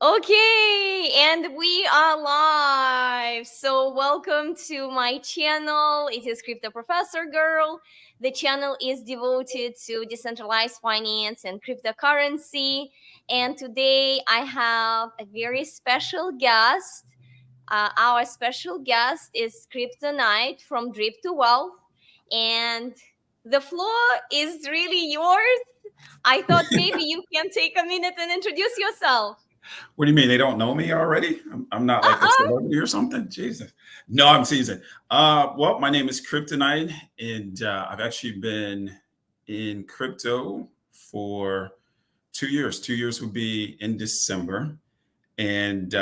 Okay, and we are live. So, welcome to my channel. It is Crypto Professor Girl. The channel is devoted to decentralized finance and cryptocurrency. And today I have a very special guest. Our special guest is Kryptonite from Drip to Wealth. And the floor is really yours. I thought maybe you can take a minute and introduce yourself. What do you mean they don't know me already? I'm not like a Uh-uh. celebrity or something. Jesus, no, I'm teasing. Well, my name is Kryptonite, and I've actually been in crypto for 2 years. 2 years would be in December, and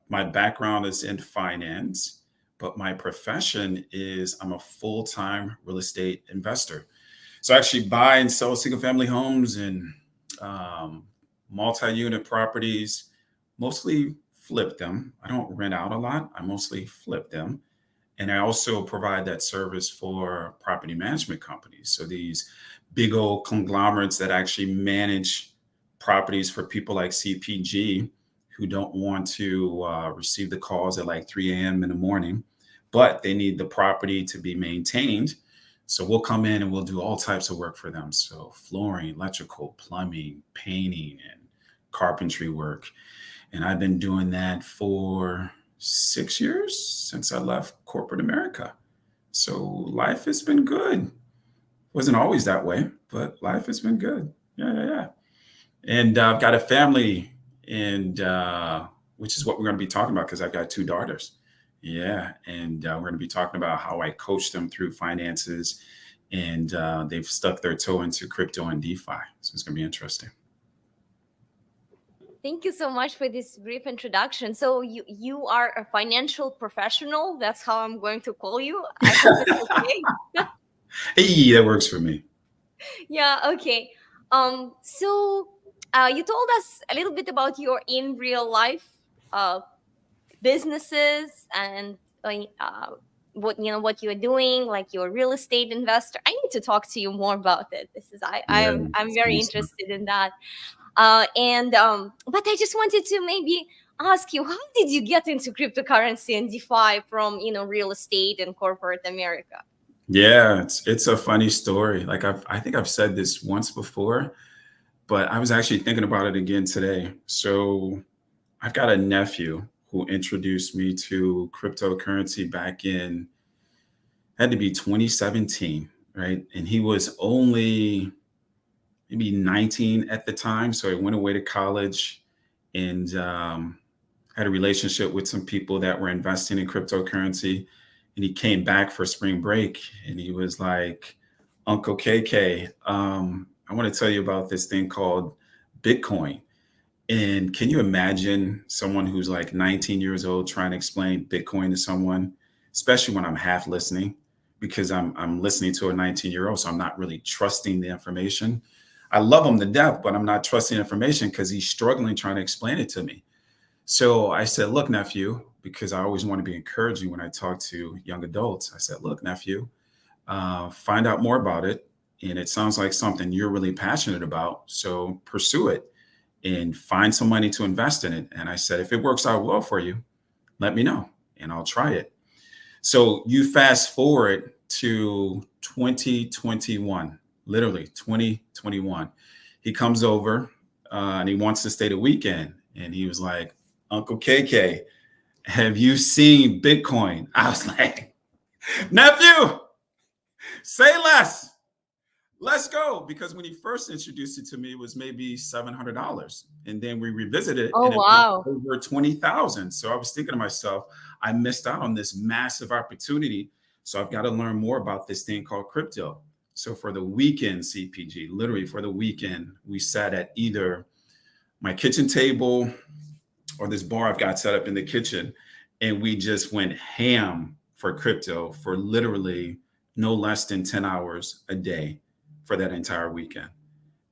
my background is in finance, but my profession is I'm a full time real estate investor. So I actually buy and sell single family homes and um, multi unit properties, mostly flip them. I don't rent out a lot, I mostly flip them. And I also provide that service for property management companies. So these big old conglomerates that actually manage properties for people like CPG who don't want to receive the calls at like 3 a.m. in the morning, but they need the property to be maintained. So we'll come in and we'll do all types of work for them. So flooring, electrical, plumbing, painting, and carpentry work. And I've been doing that for 6 years since I left corporate America. So life has been good. Wasn't always that way, but life has been good. Yeah, yeah, yeah. And I've got a family, and which is what we're going to be talking about because I've got two daughters. Yeah, and we're going to be talking about how I coach them through finances, and they've stuck their toe into crypto and DeFi. So it's going to be interesting. Thank you so much for this brief introduction. So you are a financial professional. That's how I'm going to call you. I hope it's okay. Hey, that works for me. Yeah, okay. So you told us a little bit about your in real life uh businesses and what you're doing, like your real estate investor. I need to talk to you more about it. This is Yeah, I'm it's gonna very be smart. interested in that. And But I just wanted to maybe ask you, how did you get into cryptocurrency and DeFi from real estate and corporate America? Yeah, it's a funny story. Like I think I've said this once before, but I was actually thinking about it again today. So I've got a nephew who introduced me to cryptocurrency back in had to be 2017, right? And he was only maybe 19 at the time, so he went away to college and had a relationship with some people that were investing in cryptocurrency. And he came back for spring break and he was like, Uncle KK, I want to tell you about this thing called Bitcoin. And can you imagine someone who's like 19 years old trying to explain Bitcoin to someone, especially when I'm half listening, because I'm listening to a 19-year-old, so I'm not really trusting the information. I love him to death, but I'm not trusting the information because he's struggling trying to explain it to me. So I said, look, nephew, because I always want to be encouraging when I talk to young adults. I said, look, nephew, find out more about it. And it sounds like something you're really passionate about. So pursue it and find some money to invest in it. And I said, if it works out well for you, let me know and I'll try it. So you fast forward to 2021, literally 2021. He comes over and he wants to stay the weekend. And he was like, Uncle KK, have you seen Bitcoin? I was like, nephew, say less. Let's go. Because when he first introduced it to me, it was maybe $700. And then we revisited it Oh, and it was wow. over 20,000. So I was thinking to myself, I missed out on this massive opportunity. So I've got to learn more about this thing called crypto. So for the weekend, CPG, literally for the weekend, we sat at either my kitchen table or this bar I've got set up in the kitchen. And we just went ham for crypto for literally no less than 10 hours a day for that entire weekend.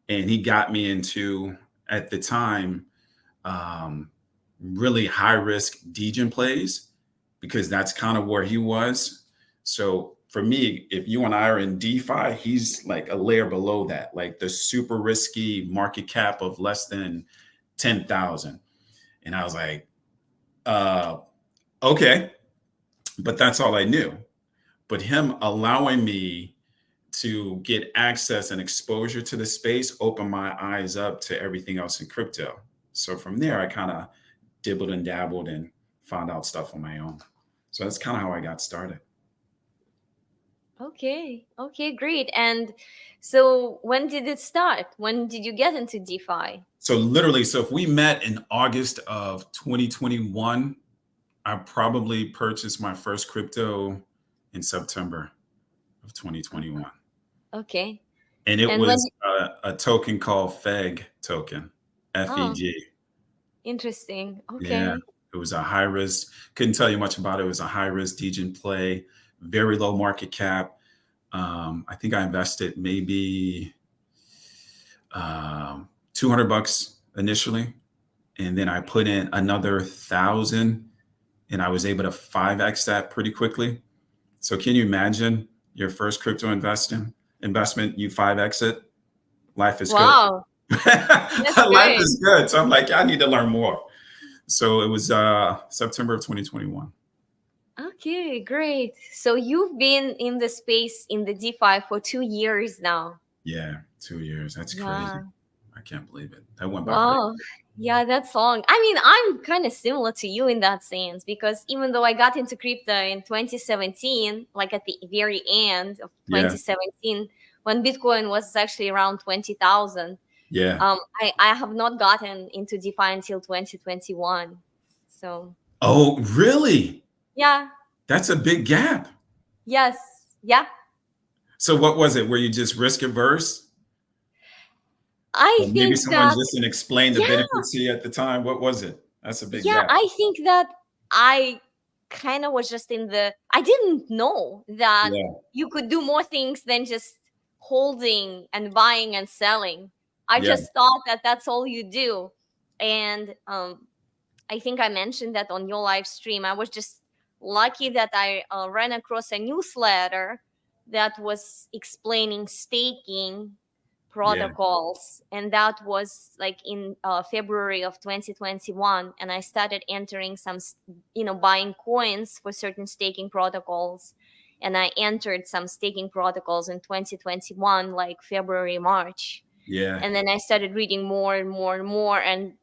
And he got me into, at the time, um, really high risk degen plays because that's kind of where he was. So for me, if you and I are in DeFi, he's like a layer below that, like the super risky market cap of less than 10,000. And I was like, uh, okay, but that's all I knew. But him allowing me to get access and exposure to the space opened my eyes up to everything else in crypto. So from there, I kind of dibbled and dabbled and found out stuff on my own. So that's kind of how I got started. Okay. Okay, great. And so when did it start? When did you get into DeFi? So literally, so if we met in August of 2021, I probably purchased my first crypto in September of 2021. Okay. And it And when was a token called FEG token, oh, FEG. interesting. Yeah, Okay. it was a high risk. Couldn't tell you much about it. It was a high risk degen play, very low market cap. I think I invested maybe 200 bucks initially, and then I put in another 1,000, and I was able to 5x that pretty quickly. So can you imagine your first crypto investment, you 5x it? Life is good. Wow, that's Life great. is good. So I'm like, I need to learn more. So it was September of 2021. Okay, great. So you've been in the space in the DeFi for 2 years now. Yeah, 2 years. That's crazy. Yeah. I can't believe it. That went by quick. Wow. Yeah, that's long. I mean, I'm kind of similar to you in that sense because even though I got into crypto in 2017, like at the very end of Yeah, 2017, when Bitcoin was actually around 20,000, yeah. I have not gotten into DeFi until 2021. So, Oh, really? yeah, That's a big gap. yes, yeah. So what was it? Were you just risk averse? I Or maybe think someone that, just didn't explain the yeah, benefits to you at the time? What was it? That's a big yeah, gap. I think that I kind of was just in the, I didn't know that Yeah, you could do more things than just holding and buying and selling. I yeah, just thought that that's all you do. And I think I mentioned that on your live stream. I was just lucky that I ran across a newsletter that was explaining staking yeah, protocols, and that was like in February of 2021. And I started entering some, buying coins for certain staking protocols, and I entered some staking protocols in 2021, like February, March. yeah, And then I started reading more and more and more, and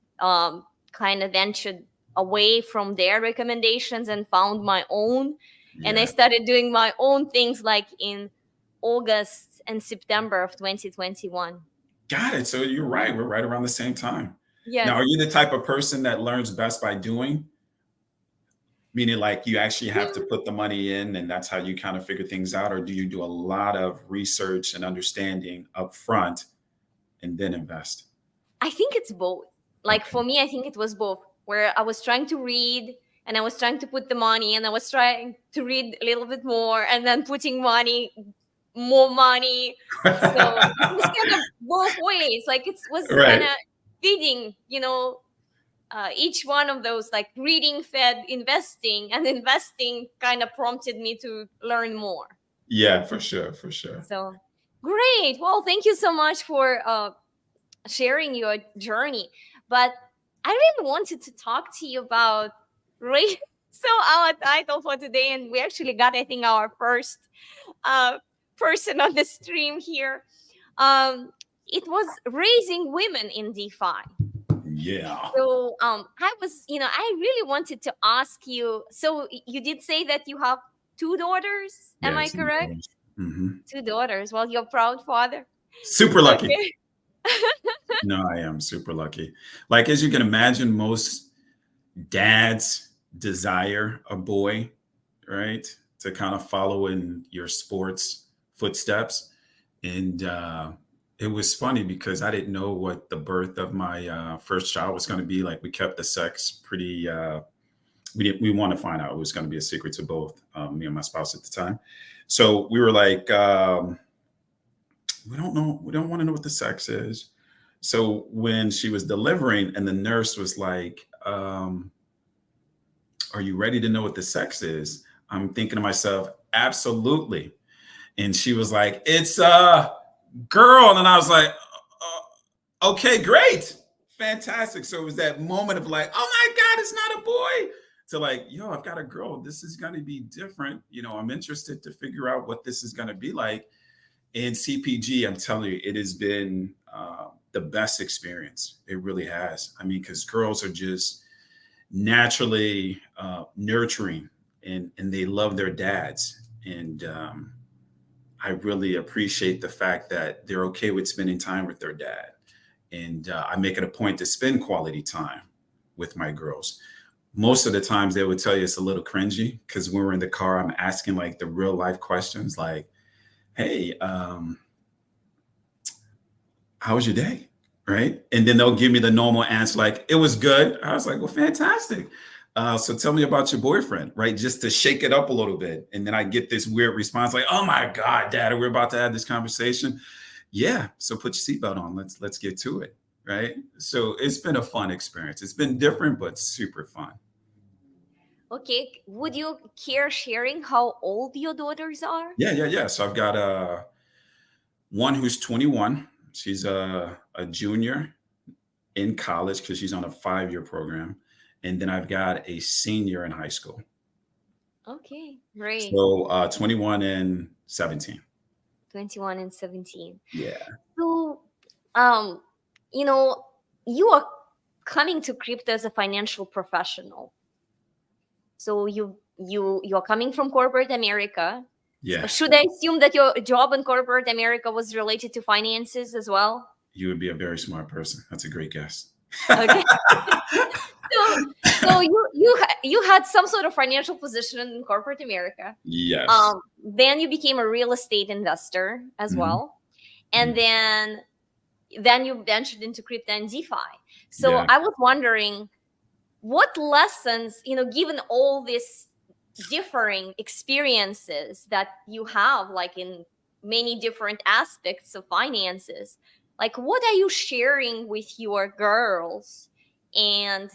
kind of ventured away from their recommendations and found my own. And I yeah. started doing my own things like in August and September of 2021. Got it. So you're right. We're right around the same time. Now, are Yes. you the type of person that learns best by doing? Meaning, like, you actually have to Yeah. put the money in and that's how you kind of figure things out? Or do you do a lot of research and understanding up front and then invest? I think it's both. Like Okay. for me, I think it was both, where I was trying to read and I was trying to put the money, and I was trying to read a little bit more and then putting money, more money. So it was kind of both ways. Like it was kind Right. of feeding, each one of those, like reading fed investing, and investing kind of prompted me to learn more. Yeah, for sure. For sure. So great. Well, thank you so much for sharing your journey. But I really wanted to talk to you about race. So our title for today, and we actually got, I think, our first uh, person on the stream here. It was raising women in DeFi. Yeah. So I was, I really wanted to ask you. So you did say that you have two daughters. Am Yeah. I correct? Mhm. Two daughters. Well, you're a proud father. Super lucky. Okay. No, I am super lucky. Like, as you can imagine, most dads desire a boy, right? To kind of follow in your sports footsteps. And it was funny because I didn't know what the birth of my first child was going to be. Like, we kept the sex pretty, we want to find out. It was going to be a secret to both me and my spouse at the time. So we were like, we don't know. We don't want to know what the sex is. So when she was delivering and the nurse was like, are you ready to know what the sex is? I'm thinking to myself, absolutely. And she was like, it's a girl. And I was like, okay, great. fantastic. So it was that moment of like, oh my God, it's not a boy. To like, yo, I've got a girl. This is going to be different. I'm interested to figure out what this is going to be like. In CPG, I'm telling you, it has been the best experience. It really has. I mean, because girls are just naturally nurturing, and they love their dads. And I really appreciate the fact that they're okay with spending time with their dad. And I make it a point to spend quality time with my girls. Most of the times they would tell you it's a little cringy because when we're in the car, I'm asking like the real life questions like, hey, how was your day? Right. And then they'll give me the normal answer like, it was good. I was like, well, fantastic. So tell me about your boyfriend, right? Just to shake it up a little bit. And then I get this weird response like, oh my God, Dad, we're about to have this conversation. Yeah. So put your seatbelt on. Let's get to it. Right. So it's been a fun experience. It's been different, but super fun. Okay, would you care sharing how old your daughters are? Yeah. So I've got one who's 21. She's a junior in college because she's on a 5-year program. And then I've got a senior in high school. Okay, great. So 21 and 17. 21 and 17. Yeah. So, um, you are coming to crypto as a financial professional. So you're coming from corporate America. Yeah. Should I assume that your job in corporate America was related to finances as well? You would be a very smart person. That's a great guess. Okay. So you had some sort of financial position in corporate America. Yes. Then you became a real estate investor as well, and then you ventured into crypto and DeFi. So Yeah. I was wondering, what lessons, given all these differing experiences that you have, like in many different aspects of finances, like what are you sharing with your girls, and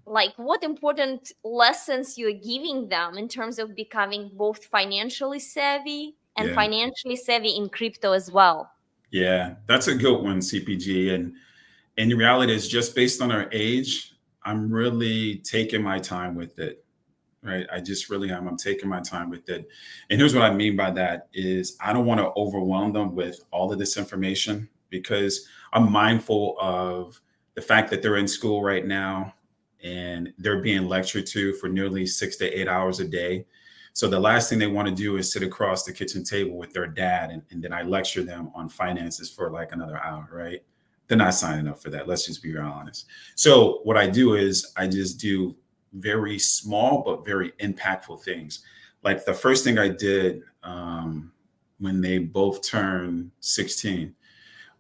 like what important lessons you're giving them in terms of becoming both financially savvy and Yeah. financially savvy in crypto as well? Yeah, that's a good one, CPG. And in reality, it's just based on our age. I'm really taking my time with it, right? I just really am. I'm taking my time with it. And here's what I mean by that is I don't want to overwhelm them with all of this information because I'm mindful of the fact that they're in school right now and they're being lectured to for nearly 6 to 8 hours a day. So the last thing they want to do is sit across the kitchen table with their dad and then I lecture them on finances for like another hour, right? They're not signing up for that. Let's just be real honest. So what I do is I just do very small but very impactful things. Like the first thing I did when they both turned 16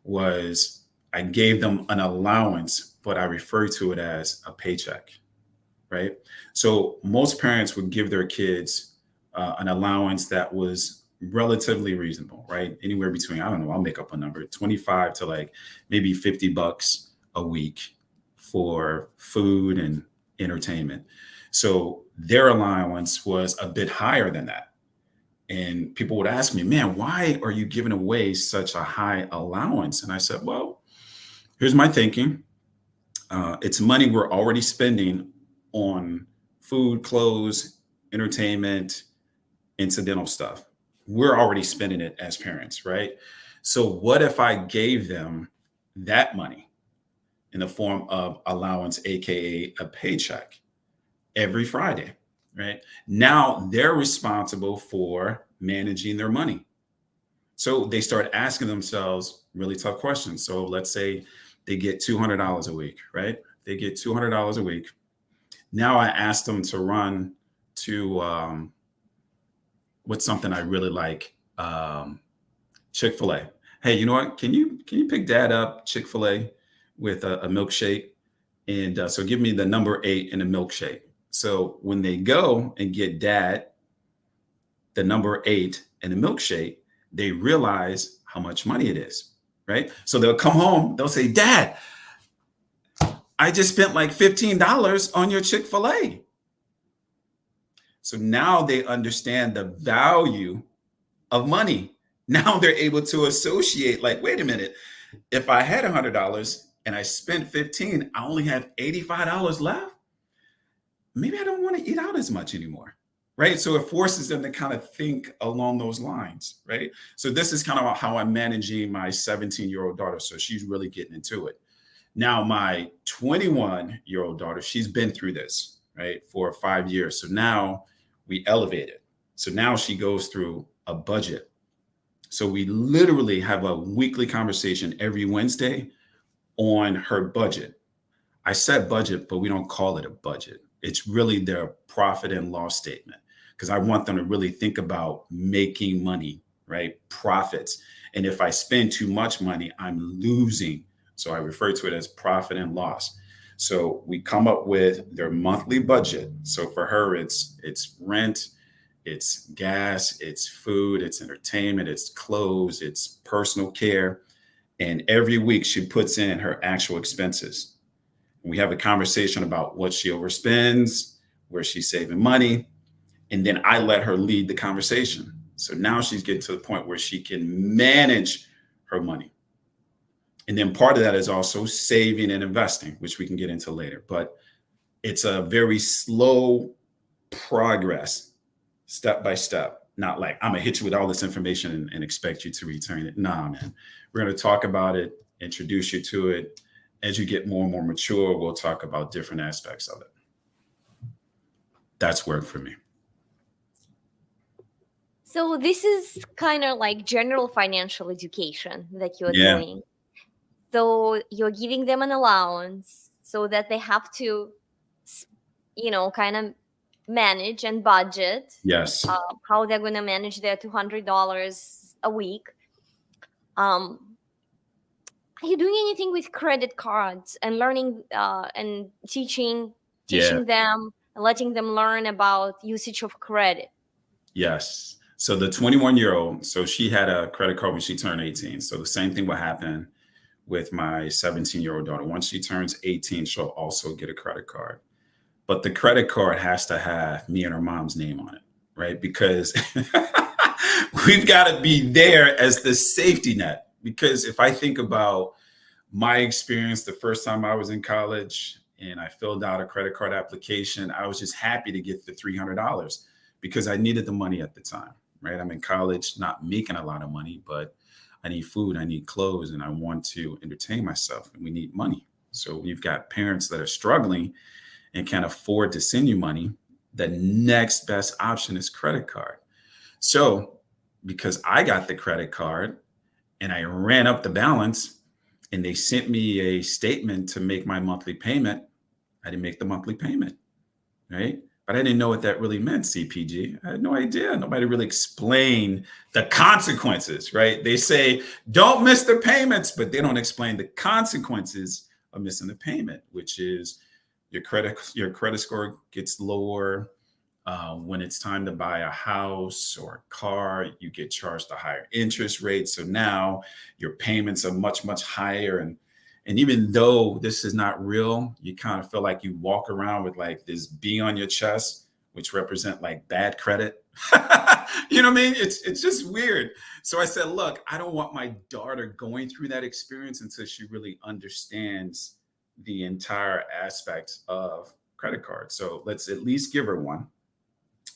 was I gave them an allowance, but I refer to it as a paycheck, right? So most parents would give their kids an allowance that was relatively reasonable, right? Anywhere between, I don't know, I'll make up a number, 25 to like maybe $50 a week for food and entertainment. So their allowance was a bit higher than that. And people would ask me, man, why are you giving away such a high allowance? And I said, well, here's my thinking. It's money we're already spending on food, clothes, entertainment, incidental stuff. We're already spending it as parents, right? So what if I gave them that money in the form of allowance, AKA a paycheck every Friday, right? Now they're responsible for managing their money. So they start asking themselves really tough questions. So let's say they get $200 a week, right? They get $200 a week. Now I ask them to run to what's something I really like, Chick-fil-A. Hey, you know what? Can you pick Dad up Chick-fil-A with a milkshake? And so give me the number 8 in a milkshake. So when they go and get Dad the number 8 in a milkshake, they realize how much money it is, right? So they'll come home, they'll say, Dad, I just spent like $15 on your Chick-fil-A. So now they understand the value of money. Now they're able to associate like, wait a minute, If I had $100 and I spent 15, I only have $85 left. Maybe I don't want to eat out as much anymore. Right. So it forces them to kind of think along those lines. Right. So this is kind of how I'm managing my 17-year-old daughter. So she's really getting into it. Now, my 21-year-old daughter, she's been through this, right, for 5 years. So now we elevate it. So now she goes through a budget. So we literally have a weekly conversation every Wednesday on her budget. I said budget, but we don't call it a budget. It's really their profit and loss statement because I want them to really think about making money, right? Profits. And if I spend too much money, I'm losing. So I refer to it as profit and loss. So we come up with their monthly budget. So for her, it's rent, it's gas, it's food, it's entertainment, it's clothes, it's personal care. And every week she puts in her actual expenses. We have a conversation about what she overspends, where she's saving money, and then I let her lead the conversation. So now she's getting to the point where she can manage her money. And then part of that is also saving and investing, which we can get into later. But it's a very slow progress, step by step. Not like I'm gonna hit you with all this information and expect you to return it. Nah, man. We're gonna talk about it, introduce you to it. As you get more and more mature, we'll talk about different aspects of it. That's work for me. So this is kind of like general financial education that you're Yeah. doing. So you're giving them an allowance so that they have to, kind of manage and budget Yes. how they're going to manage their $200 a week. Are you doing anything with credit cards and learning and teaching Yeah. them and letting them learn about usage of credit? Yes. So the 21-year-old, so she had a credit card when she turned 18. So the same thing will happen with my 17-year-old daughter. Once she turns 18, she'll also get a credit card. But the credit card has to have me and her mom's name on it, right? Because we've got to be there as the safety net. Because if I think about my experience the first time I was in college and I filled out a credit card application, I was just happy to get the $300 because I needed the money at the time, right? I'm in college, not making a lot of money, but I need food, I need clothes, and I want to entertain myself, and we need money. So when you've got parents that are struggling and can't afford to send you money, the next best option is credit card. So because I got the credit card and I ran up the balance and they sent me a statement to make my monthly payment, I didn't make the monthly payment, right? But I didn't know what that really meant, CPG. I had no idea. Nobody really explained the consequences, right? They say, don't miss the payments, but they don't explain the consequences of missing the payment, which is your credit score gets lower. When it's time to buy a house or a car, you get charged a higher interest rate. So now your payments are much, much higher. And even though this is not real, you kind of feel like you walk around with like this B on your chest, which represent like bad credit. You know what I mean? It's just weird. So I said, look, I don't want my daughter going through that experience until she really understands the entire aspect of credit cards. So let's at least give her one.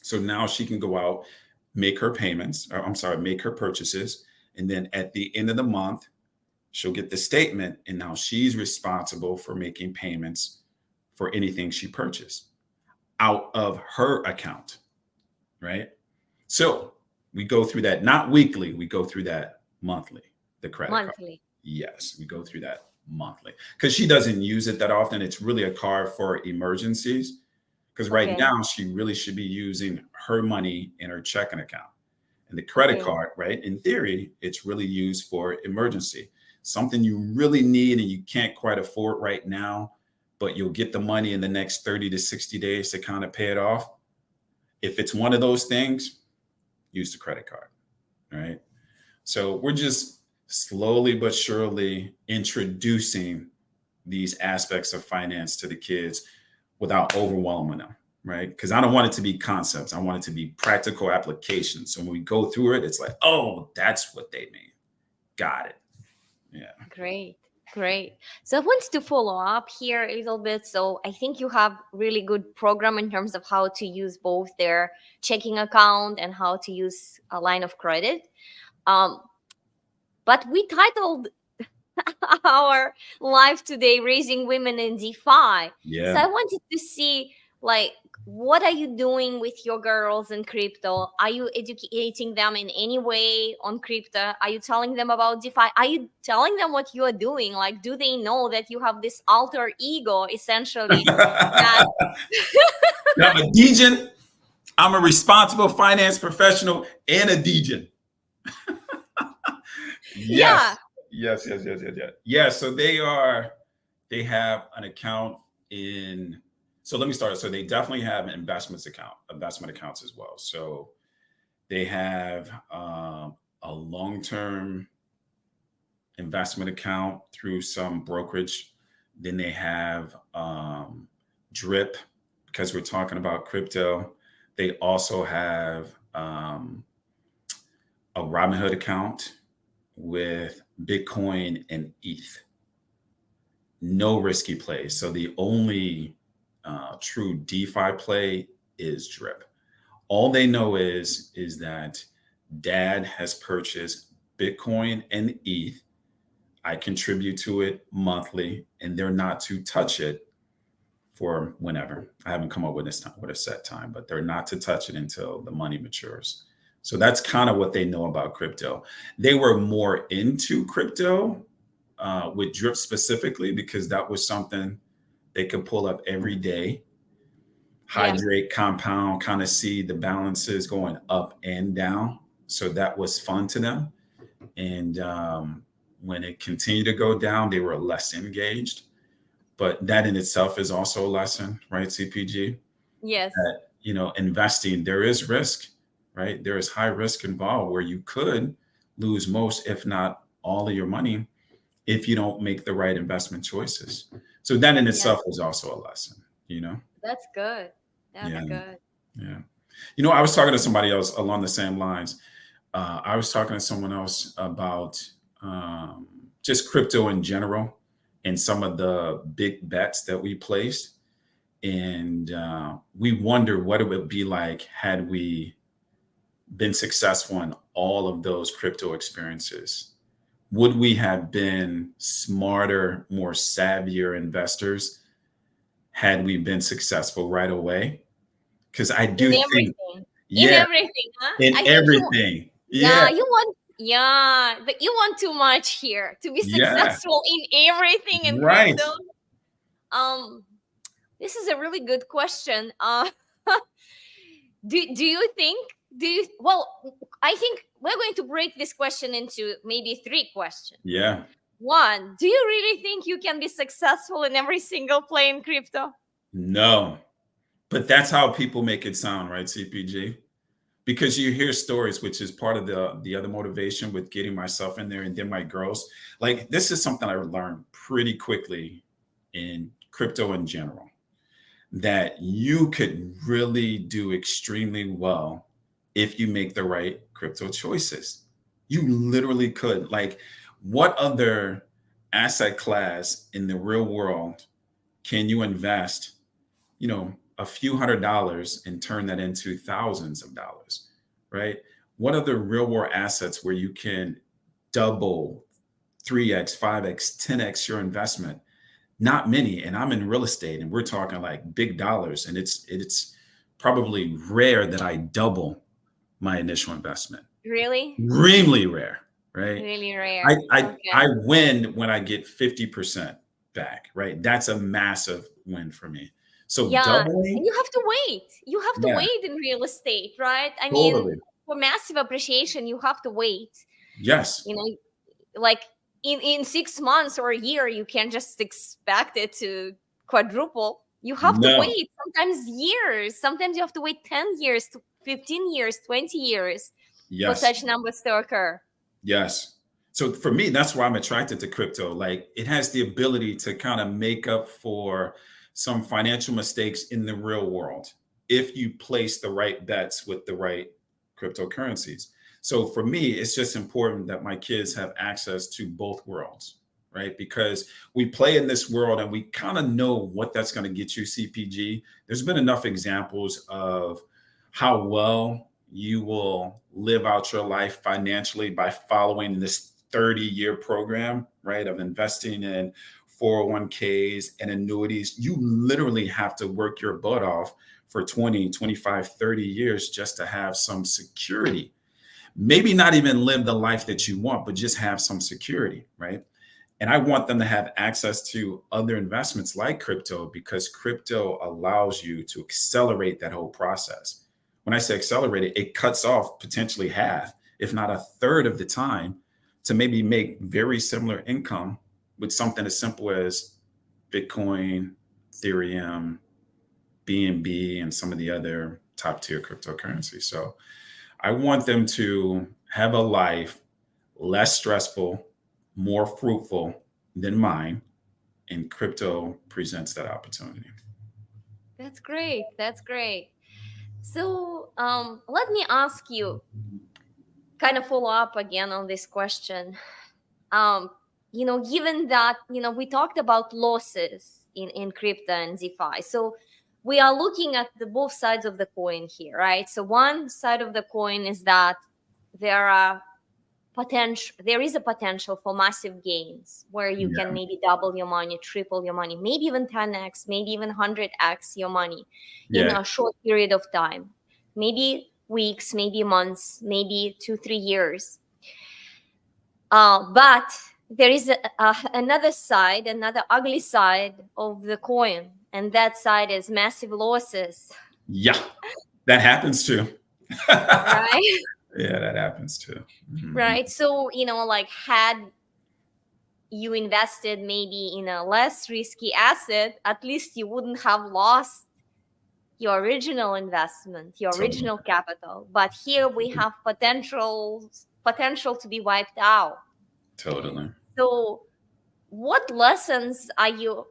So now she can go out, make her payments, or I'm sorry, make her purchases. And then at the end of the month, she'll get the statement. And now she's responsible for making payments for anything she purchased out of her account, right? So we go through that, not weekly, we go through that monthly, the credit card. Monthly. Yes, we go through that monthly because she doesn't use it that often. It's really a card for emergencies. Because right Okay. now she really should be using her money in her checking account. And the credit Okay. card, right? In theory, it's really used for emergency, something you really need and you can't quite afford right now, but you'll get the money in the next 30 to 60 days to kind of pay it off. If it's one of those things, use the credit card, right? So we're just slowly but surely introducing these aspects of finance to the kids without overwhelming them, right? Because I don't want it to be concepts. I want it to be practical applications. So when we go through it, it's like, oh, that's what they mean. Got it. Yeah. Great, great. So I want to follow up here a little bit. So I think you have really good program in terms of how to use both their checking account and how to use a line of credit. Um, but we titled our live today raising women in DeFi. So Yeah. I wanted to see, like, what are you doing with your girls in crypto? Are you educating them in any way on crypto? Are you telling them about DeFi? Are you telling them what you are doing? Like, do they know that you have this alter ego essentially that I'm a degen. I'm a responsible finance professional and a degen. yeah, Yes. Yes, yes, yes, yes, yes. Yeah, so they have an account in, so let me start. So they definitely have an investment accounts as well. So they have a long-term investment account through some brokerage. Then they have drip, because we're talking about crypto. They also have a Robinhood account with Bitcoin and ETH. No risky plays. So the only true DeFi play is drip. All they know is that dad has purchased Bitcoin and ETH. I contribute to it monthly, and they're not to touch it for whenever. I haven't come up with this time with a set time, but they're not to touch it until the money matures. So that's kind of what they know about crypto. They were more into crypto with drip specifically because that was something they could pull up every day, yeah, hydrate, compound, kind of see the balances going up and down. So that was fun to them. And when it continued to go down, they were less engaged. But that in itself is also a lesson, right, CPG? yes, That, investing, there is risk, right? There is high risk involved where you could lose most, if not all of your money if you don't make the right investment choices. So that in yes, itself is also a lesson. that's good. That's Yeah. good. Yeah. I was talking to somebody else along the same lines. I was talking to someone else about just crypto in general and some of the big bets that we placed. And we wonder what it would be like had we been successful in all of those crypto experiences. Would we have been smarter, more savvier investors had we been successful right away? Because I In do think, everything. In yeah, everything, huh? in I think you everything. Yeah, yeah, but you want too much here to be yeah, successful in everything in right. crypto. Um, this is a really good question. Do you think do you well I think we're going to break this question into maybe three questions. Yeah, One, do you really think you can be successful in every single play in crypto? no. But that's how people make it sound, right, CPG? Because you hear stories, which is part of the other motivation with getting myself in there and then my girls. Like this is something I learned pretty quickly in crypto in general, that you could really do extremely well if you make the right crypto choices. You literally could. Like, what other asset class in the real world can you invest, a few $100s and turn that into thousands of dollars, right? What other real world assets where you can double, 3x, 5x, 10x your investment? Not many. And I'm in real estate and we're talking like big dollars. And it's probably rare that I double my initial investment. Really? Extremely rare, right? Really I rare. I Okay. I win when I get 50% back, right? That's a massive win for me. So Yeah. And doubling, you have to wait. You have to yeah, wait in real estate, right? I mean, totally. for massive appreciation, you have to wait. Yes. You know, like in 6 months or a year you can't just expect it to quadruple. You have to No. wait sometimes years, sometimes you have to wait 10 years to 15 years, 20 years for Yes. such numbers to occur. Yes. So for me, that's why I'm attracted to crypto. Like it has the ability to kind of make up for some financial mistakes in the real world if you place the right bets with the right cryptocurrencies. So for me, it's just important that my kids have access to both worlds, right? Because we play in this world and we kind of know what that's going to get you, CPG. There's been enough examples of how well you will live out your life financially by following this 30-year program, right? Of investing in 401ks and annuities. You literally have to work your butt off for 20, 25, 30 years just to have some security. Maybe not even live the life that you want, but just have some security, right? And I want them to have access to other investments like crypto because crypto allows you to accelerate that whole process. When I say accelerate it, it cuts off potentially half, if not a third of the time to maybe make very similar income with something as simple as Bitcoin, Ethereum, BNB, and some of the other top tier cryptocurrencies. So I want them to have a life less stressful, more fruitful than mine. And crypto presents that opportunity. That's great. That's great. So let me ask you, kind of follow up again on this question. Um, given that we talked about losses in crypto and DeFi, so we are looking at the both sides of the coin here, right? So one side of the coin is that there are there is a potential for massive gains where you can Yeah. maybe double your money, triple your money, maybe even 10x, maybe even 100x your money in Yeah. a short period of time, maybe weeks, maybe months, maybe 2 3 years. But there is another side, another ugly side of the coin, and that side is massive losses. Yeah. That happens too. Yeah, Right. that happens too. Mhm. Right. So like, had you invested maybe in a less risky asset, at least you wouldn't have lost your original investment, your Totally. original capital. But here we have potential to be wiped out. Totally. So what lessons are you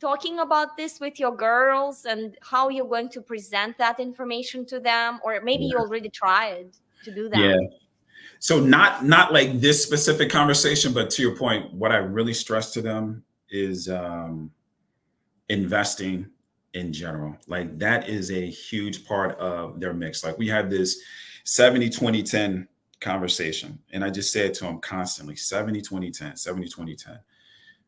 talking about this with your girls, and how you're going to present that information to them, or maybe you Yeah. already tried to do Yeah. that? So not like this specific conversation, but to your point, what I really stress to them is investing in general. Like that is a huge part of their mix. Like we have this 70-20-10 conversation. And I just say it to them constantly 70-20-10, 70-20-10.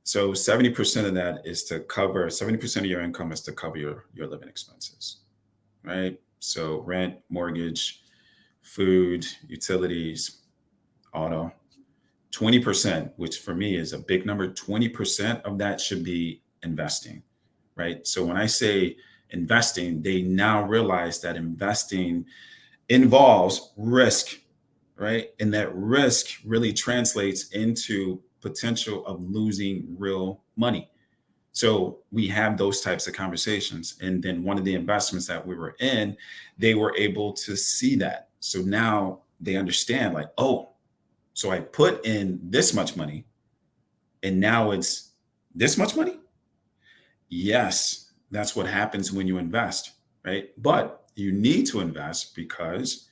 So 70% of that is to cover 70% of your income is to cover your living expenses, right? So rent, mortgage, food, utilities, auto. 20%, which for me is a big number, 20% of that should be investing, right? So when I say investing, they now realize that investing involves risk, right? And that risk really translates into potential of losing real money. So we have those types of conversations. And then one of the investments that we were in, they were able to see that. So now they understand, like, oh, so I put in this much money and now it's this much money. Yes, that's what happens when you invest, right? But you need to invest because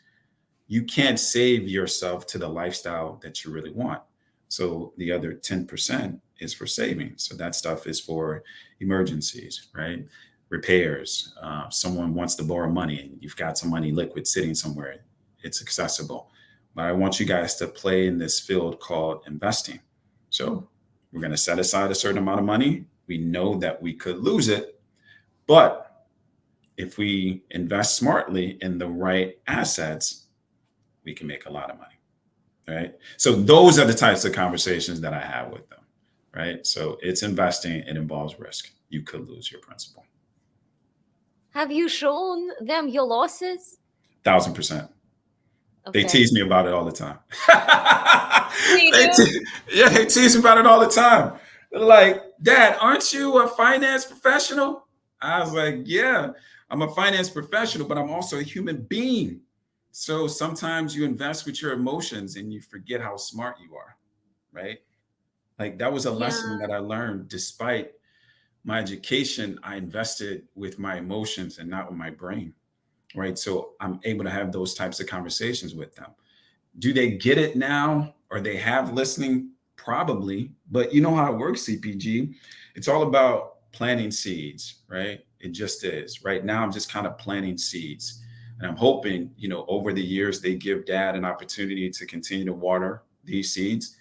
you can't save yourself to the lifestyle that you really want. So the other 10% is for savings. So that stuff is for emergencies, right? Repairs. Someone wants to borrow money and you've got some money liquid sitting somewhere. It's accessible. But I want you guys to play in this field called investing. So we're going to set aside a certain amount of money. We know that we could lose it, but if we invest smartly in the right assets, we can make a lot of money, right? So those are the types of conversations that I have with them, right? So it's investing, it involves risk. You could lose your principal. Have you shown them your losses? 1,000%. They Okay. tease me about it all the time. They do. Yeah, they tease me about it all the time. They're like, Dad, aren't you a finance professional? I was like, yeah, I'm a finance professional, but I'm also a human being. So sometimes you invest with your emotions and you forget how smart you are, right? Like that was a lesson Yeah. that I learned. Despite my education, I invested with my emotions and not with my brain, right? So I'm able to have those types of conversations with them. Do they get it now? Or they have listening? Probably. But you know how it works, CPG. It's all about planting seeds, right? It just is. Right now, I'm just kind of planting seeds. And I'm hoping, over the years, they give dad an opportunity to continue to water these seeds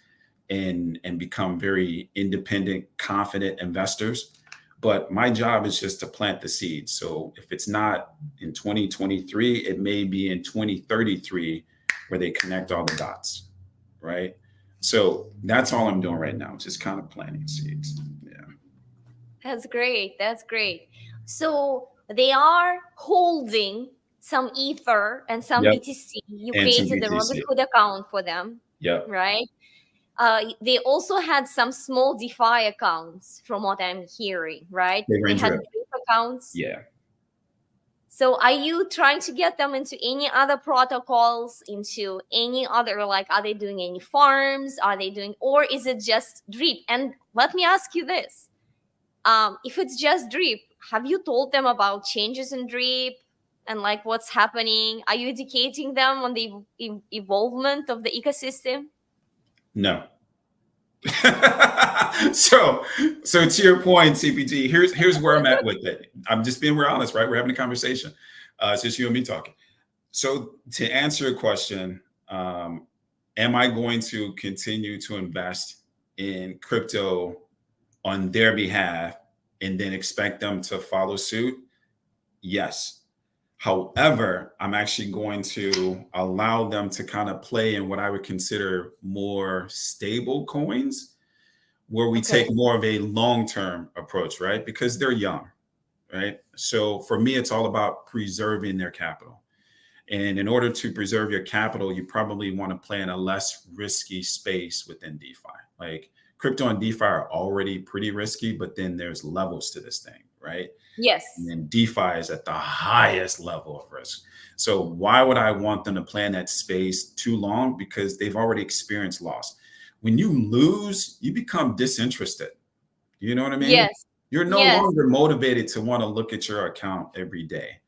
and become very independent, confident investors. But my job is just to plant the seeds. So if it's not in 2023, it may be in 2033 where they connect all the dots, right? So that's all I'm doing right now, just kind of planting seeds. Yeah. That's great. That's great. So they are holding some Ether and some Yep. BTC. You And some created the BTC. Robinhood account for them, Yep. right? They also had some small DeFi accounts, from what I'm hearing, right? They They range had drip. drip accounts. Yeah. So are you trying to get them into any other protocols, into any other, like, are they doing any farms? Are they doing, or is it just drip? And let me ask you this. If it's just drip, have you told them about changes in drip and like what's happening? Are you educating them on the evolvement of the ecosystem? No. so so to your point, CPG, here's where I'm at with it. I'm just being real honest, right? We're having a conversation. It's just you and me talking. So to answer your question, am I going to continue to invest in crypto on their behalf and then expect them to follow suit? Yes. However, I'm actually going to allow them to kind of play in what I would consider more stable coins, where we take Okay. more of a long term approach, right? Because they're young, right? So for me, it's all about preserving their capital. And in order to preserve your capital, you probably want to play in a less risky space within DeFi. Like crypto and DeFi are already pretty risky, but then there's levels to this thing, right? And Yes. then DeFi is at the highest level of risk. So why would I want them to play in that space too long? Because they've already experienced loss. When you lose, you become disinterested. You know what I mean? Yes. You're no Yes. longer motivated to want to look at your account every day.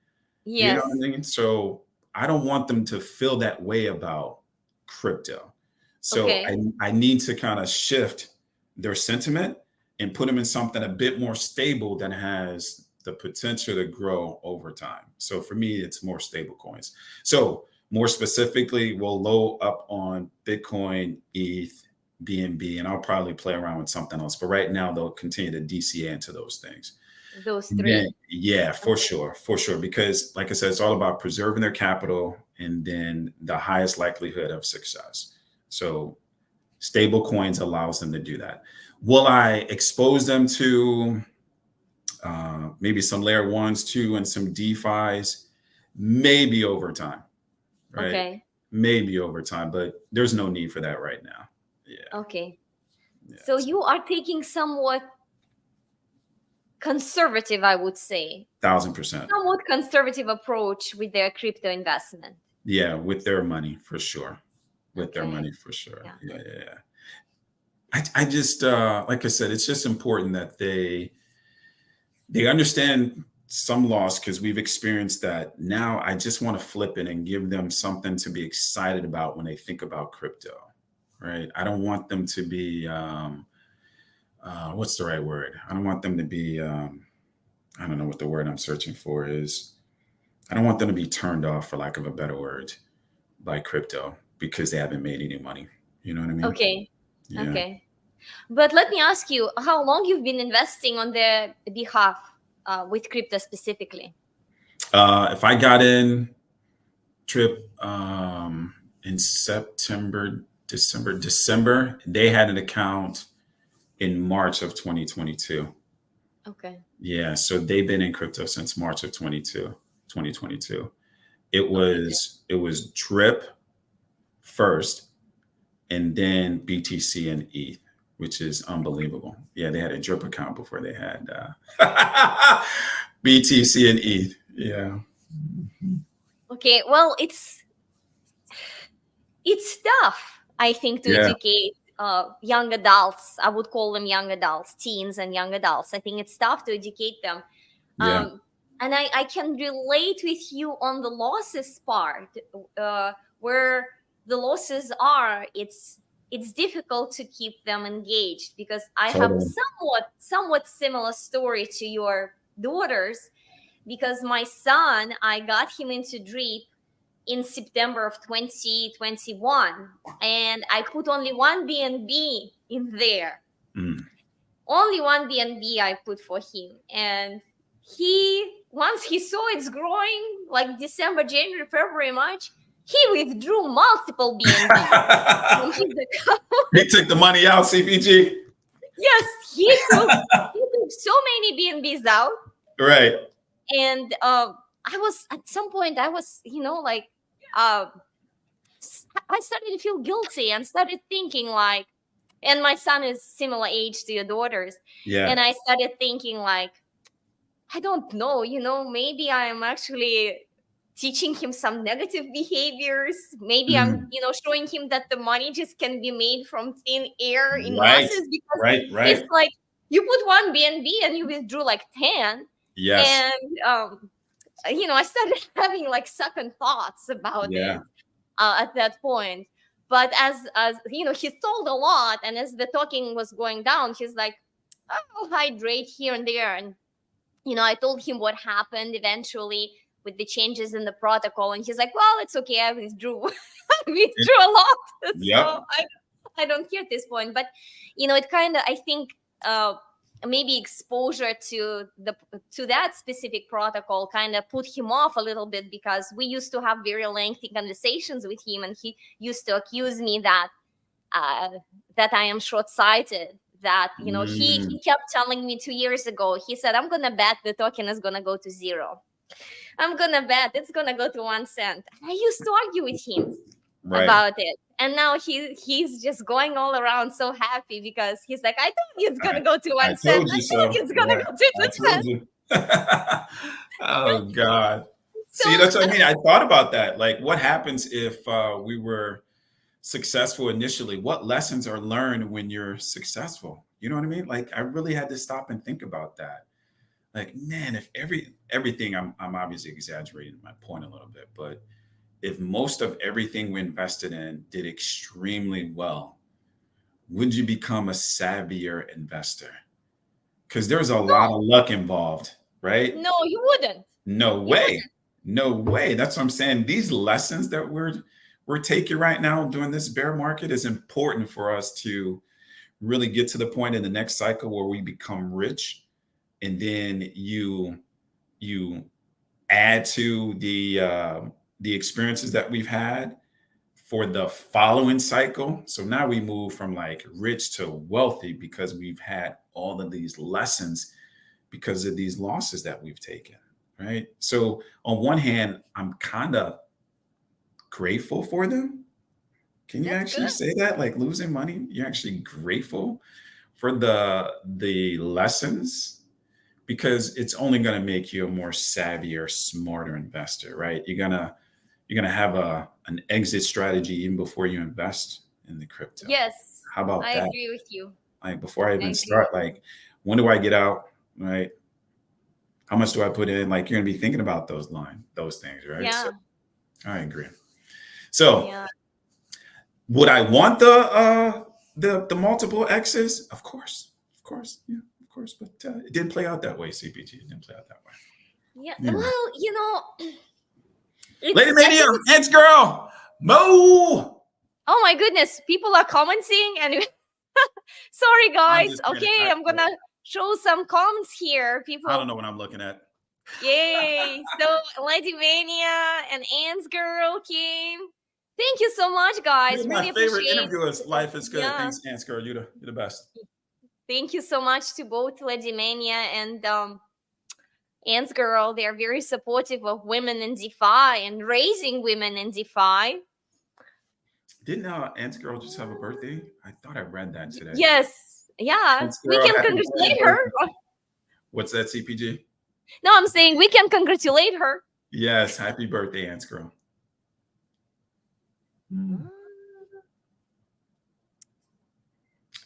You know what Yes. I mean? So I don't want them to feel that way about crypto. So Okay. I need to kind of shift their sentiment and put them in something a bit more stable that has the potential to grow over time. So for me, it's more stable coins. So more specifically, we'll load up on Bitcoin, ETH, BNB, and I'll probably play around with something else. But right now, they'll continue to DCA into those things. Those Then, three. yeah, for Okay. sure, for sure. Because, like I said, it's all about preserving their capital and then the highest likelihood of success. So, stable coins allows them to do that. Will I expose them to maybe some layer ones, two, and some DeFi's? Maybe over time, right? Okay. Maybe over time, but there's no need for that right now. Yeah, Okay. yeah, So you are taking somewhat conservative, I would say, 1000%. somewhat conservative approach with their crypto investment. Yeah, with their money for sure. With their Okay. money for sure. Yeah. Yeah, yeah, yeah. I just like I said, it's just important that they understand some loss because we've experienced that. Now I just want to flip it and give them something to be excited about when they think about crypto. Right. I don't want them to be what's the right word? I don't want them to be I don't know what the word I'm searching for is. I don't want them to be turned off, for lack of a better word, by crypto because they haven't made any money. You know what I mean? Okay. Yeah. Okay. But let me ask you, how long you've been investing on their behalf, with crypto specifically? If I got in trip in September, December, they had an account in March of 2022. Okay. Yeah, so they've been in crypto since March of 2022. Okay. It was drip first and then BTC and ETH, which is unbelievable. Yeah, they had a drip account before they had BTC and ETH. Yeah. Okay. Well, it's tough, I think, to Yeah. educate young adults. I would call them young adults, teens and young adults. I think it's tough to educate them. Yeah. And I can relate with you on the losses part, where the losses are, it's difficult to keep them engaged, because I have Totally. somewhat similar story to your daughters. Because my son, I got him into drip in September of 2021, and I put only one BNB in there. Mm. Only one BNB I put for him. And he, once he saw it's growing, like December, January, February, March, he withdrew multiple BNB from his account. He took the money out, CPG. Yes, he took so many BNBs out. Right. And I was, at some point, I was, like, uh, I started to feel guilty and started thinking like, and my son is similar age to your daughters. Yeah. And I started thinking like, I don't know, maybe I'm actually teaching him some negative behaviors. Maybe I'm, Mm. showing him that the money just can be made from thin air in Right. masses, because Right. it's Right. like you put one BNB and you withdrew like 10. Yes. And, I started having like second thoughts about Yeah. it at that point. But as he told a lot, and as the talking was going down, he's like, I'll hydrate here and there. And I told him what happened eventually with the changes in the protocol, and he's like, well, it's okay, I withdrew. I It, withdrew a lot. yep. So I don't care at this point. But it kind of, I think, maybe exposure to that specific protocol kind of put him off a little bit, because we used to have very lengthy conversations with him, and he used to accuse me uh, that I am short-sighted. That he Mm. kept telling me 2 years ago. He said, I'm gonna bet the token is gonna go to zero. I'm gonna bet it's gonna go to 1 cent. And I used to argue with him Right. about it. And now he's just going all around so happy, because he's like, I told you it's I, gonna go to I 1 cent. told I you told so. you it's gonna Yeah. go to two I told cents. you. Oh God. So See, that's what I mean. I thought about that. Like, what happens if we were successful initially? What lessons are learned when you're successful? You know what I mean? Like, I really had to stop and think about that. Like, man, if everything, I'm obviously exaggerating my point a little bit, but if most of everything we invested in did extremely well, would you become a savvier investor? Because there's a lot no, of luck involved, right? no, you wouldn't. No You way. wouldn't. No way. That's what I'm saying. These lessons that we're taking right now during this bear market is important for us to really get to the point in the next cycle where we become rich, and then you add to the experiences that we've had for the following cycle. So now we move from like rich to wealthy because we've had all of these lessons because of these losses that we've taken. Right. So on one hand, I'm kind of grateful for them. Can you That's actually good. say that? Like losing money, you're actually grateful for the lessons, because it's only going to make you a more savvier, smarter investor, right? You're gonna have an exit strategy even before you invest in the crypto. Yes, How about I that? agree with you. Like before I I even agree with start, like when do I get out? Right? How much do I put in? Like you're gonna be thinking about those things, you. right? So Yeah, I agree. So yeah. would I want the multiple X's? Of course, yeah, of course. But it didn't play out that way. CPG, it didn't play out that way. Yeah. Yeah. Well, Lady I Mania, think it's, Ants Girl, Mo. oh my goodness, people are commenting, and sorry I'm guys. just kidding. Okay, I'm gonna show some comments here. I don't People, know what I'm looking at. yay! So Lady Mania and Anne's girl came. Thank you so much, You're guys. my Really favorite appreciate. interviewers. Life is good. Yeah, Thanks, Ants Girl. You're the best. thank you so much to both Lady Mania and Anne's girl. They are very supportive of women in DeFi and raising women in DeFi. Didn't Ants Girl just have a birthday? I thought I read that today. Yes, yeah, Ants we Girl, can happy belated congratulate her. birthday. What's that, CPG? No, I'm saying we can congratulate her. Yes, happy birthday, Ants Girl. Mm.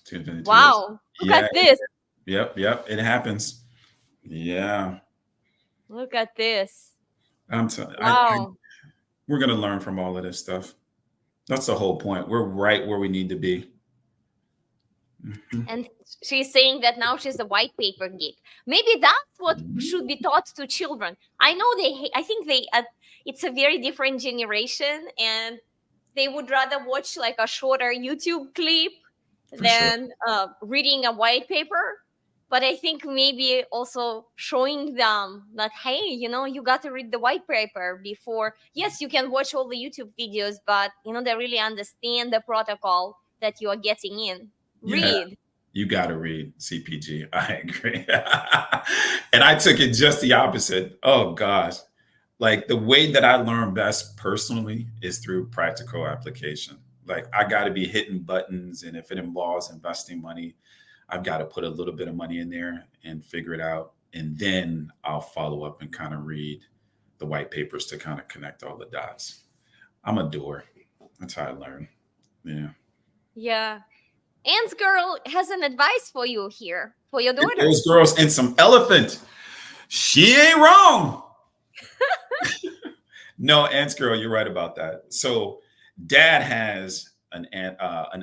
222 is. Wow, look Yeah. at this. Yep. It happens. Yeah. Look at this. I'm telling. Wow. We're gonna learn from all of this stuff. That's the whole point. We're right where we need to be. Mhm. And she's saying that now she's a white paper geek. Maybe that's what should be taught to children. I know I think it's a very different generation, and they would rather watch like a shorter YouTube clip For sure. than reading a white paper. But I think maybe also showing them that, hey, you got to read the white paper before. Yes, you can watch all the YouTube videos, but they really understand the protocol that you are getting in. Yeah, Read. you got to read CPG. I agree. And I took it just the opposite. Oh gosh. Like the way that I learn best personally is through practical application. Like I got to be hitting buttons, and if it involves investing money, I've got to put a little bit of money in there and figure it out, and then I'll follow up and kind of read the white papers to kind of connect all the dots. I'm a doer. That's how I learn. Yeah. Yeah. Ant's girl has an advice for you here, for your Get daughter. those girls in some elephant. She ain't wrong. No, Ant's girl, you're right about that. So, dad has an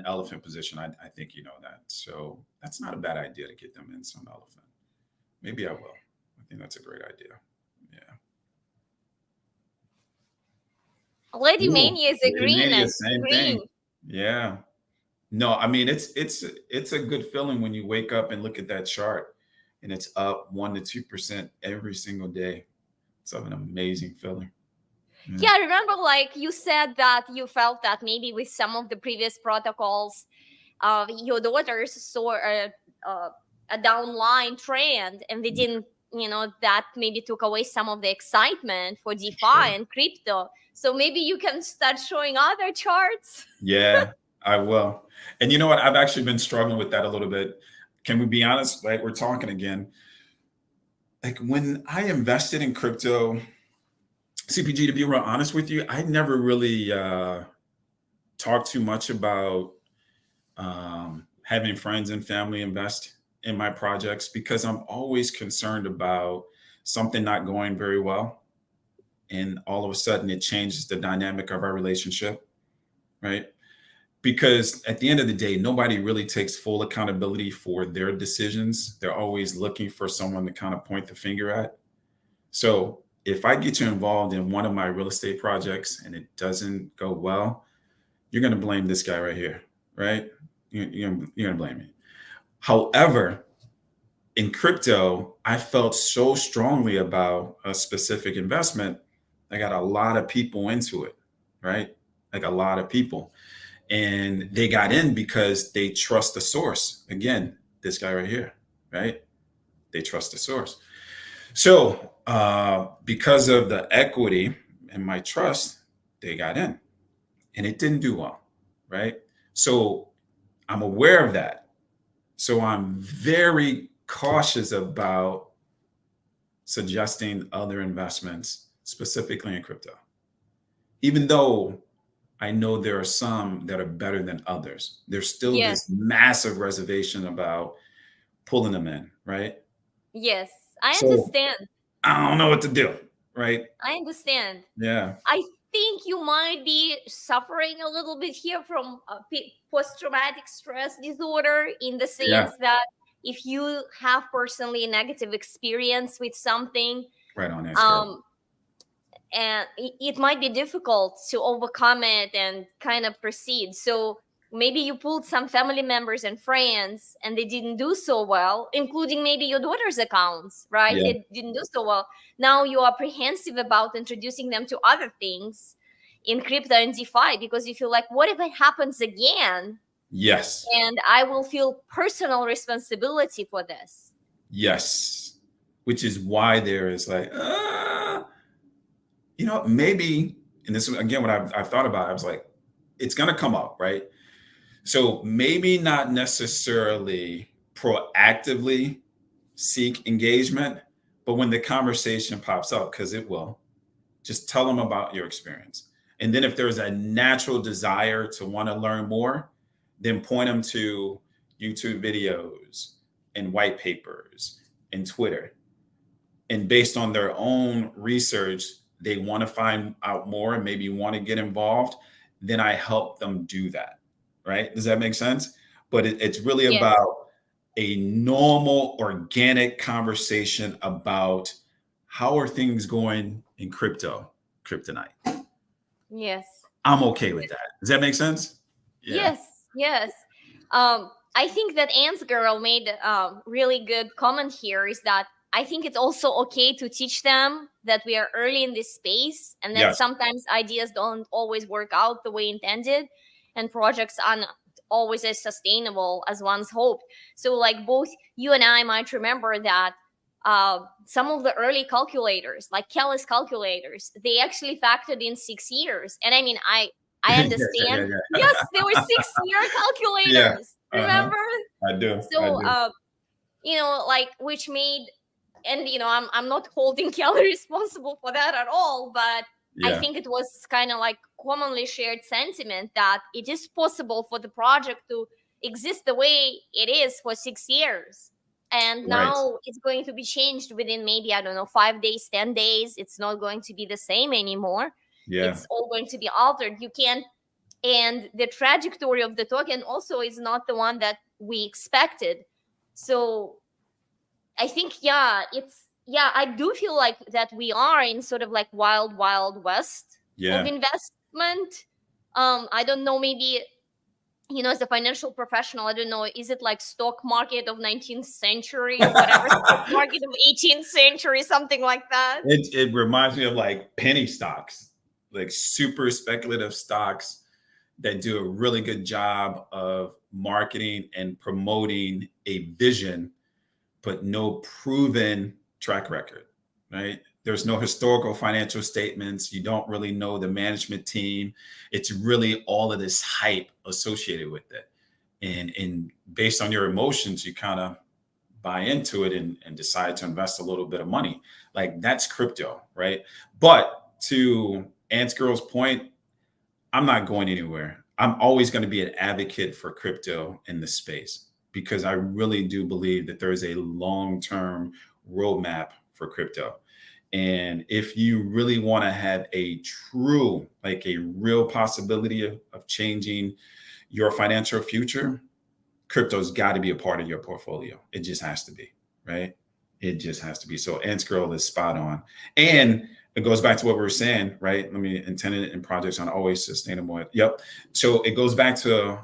elephant position. I think you know that. So that's not a bad idea to get them in some elephant. Maybe I will. I think that's a great idea. Lady Yeah. Ooh, Mania is Lady agreeing Mania, and same thing. agreeing. Yeah. No, I mean it's a good feeling when you wake up and look at that chart and it's up 1 to 2% every single day. It's an amazing feeling. Yeah. Yeah, I remember like you said that you felt that maybe with some of the previous protocols, your daughters saw a, a downline trend and they didn't, that maybe took away some of the excitement for DeFi Sure. and crypto. So maybe you can start showing other charts. Yeah, I will. And you know what? I've actually been struggling with that a little bit. Can we be honest? Right? We're talking again. Like when I invested in crypto, CPG, to be real honest with you, I never really talked too much about having friends and family invest in my projects because I'm always concerned about something not going very well. And all of a sudden, it changes the dynamic of our relationship, right? Because at the end of the day, nobody really takes full accountability for their decisions. They're always looking for someone to kind of point the finger at. So if I get you involved in one of my real estate projects and it doesn't go well, you're going to blame this guy right here, right? You're going to blame me. However, in crypto, I felt so strongly about a specific investment. I got a lot of people into it, right? Like a lot of people. And they got in because they trust the source. Again, this guy right here, right? They trust the source. So, because of the equity and my trust, they got in and it didn't do well, right? So, I'm aware of that. So, I'm very cautious about suggesting other investments, specifically in crypto, even though I know there are some that are better than others. There's still Yes, this massive reservation about pulling them in, right? yes, I So understand. I don't know what to do, right? I understand. Yeah, I think you might be suffering a little bit here from post traumatic stress disorder, in the yeah, sense that if you have personally a negative experience with something, right on that, girl. um, and it might be difficult to overcome it and kind of proceed. So maybe you pulled some family members and friends and they didn't do so well, including maybe your daughter's accounts, right? Yeah, They didn't do so well. Now you're apprehensive about introducing them to other things in crypto and DeFi because you feel like, what if it happens again? yes, And I will feel personal responsibility for this. yes. Which is why there is like, maybe, and this is again what I've thought about. I was like, it's gonna come up, right? So maybe not necessarily proactively seek engagement, but when the conversation pops up, because it will, just tell them about your experience. And then if there's a natural desire to want to learn more, then point them to YouTube videos and white papers and Twitter. And based on their own research, they want to find out more and maybe want to get involved, then I help them do that. Right? Does that make sense? But it's really Yes. about a normal, organic conversation about how are things going in kryptonite. Yes. I'm okay with that. Does that make sense? Yeah. Yes, yes. I think that Ant's girl made a really good comment here is that I think it's also okay to teach them that we are early in this space and that Yes. sometimes ideas don't always work out the way intended and projects aren't always as sustainable as once hoped. So, like, both you and I might remember that some of the early calculators, like Kelly's calculators, they actually factored in 6 years. And I mean, I Yeah, yeah, understand. yeah, yeah. Yes, they were 6 year Yeah. calculators. Uh-huh. Remember? I do. I So, do. like which made, and I'm not holding Kelly responsible for that at all, but I Yeah. think it was kind of like commonly shared sentiment that it is possible for the project to exist the way it is for 6 years. And Right. now it's going to be changed within maybe, I don't know, 5 days, 10 days. It's not going to be the same anymore. Yeah. It's all going to be altered. You can't, and the trajectory of the token also is not the one that we expected. So I think, yeah, I do feel like that we are in sort of like wild west of Yeah. investment. I don't know, maybe, as a financial professional, I don't know, is it like stock market of 19th century or whatever, stock market of 18th century, something like that? It reminds me of like penny stocks, like super speculative stocks that do a really good job of marketing and promoting a vision, but no proven track record, right? There's no historical financial statements. You don't really know the management team. It's really all of this hype associated with it. And based on your emotions, you kind of buy into it and decide to invest a little bit of money. Like that's crypto, right? But to Ant's girl's point, I'm not going anywhere. I'm always going to be an advocate for crypto in the space because I really do believe that there is a long term roadmap for crypto. And if you really want to have a true, like a real possibility of changing your financial future, crypto's got to be a part of your portfolio. It just has to be, right? It just has to be. So Ant Scroll is spot on. And it goes back to what we were saying, right? Let me intended in projects on always sustainable. Yep. So it goes back to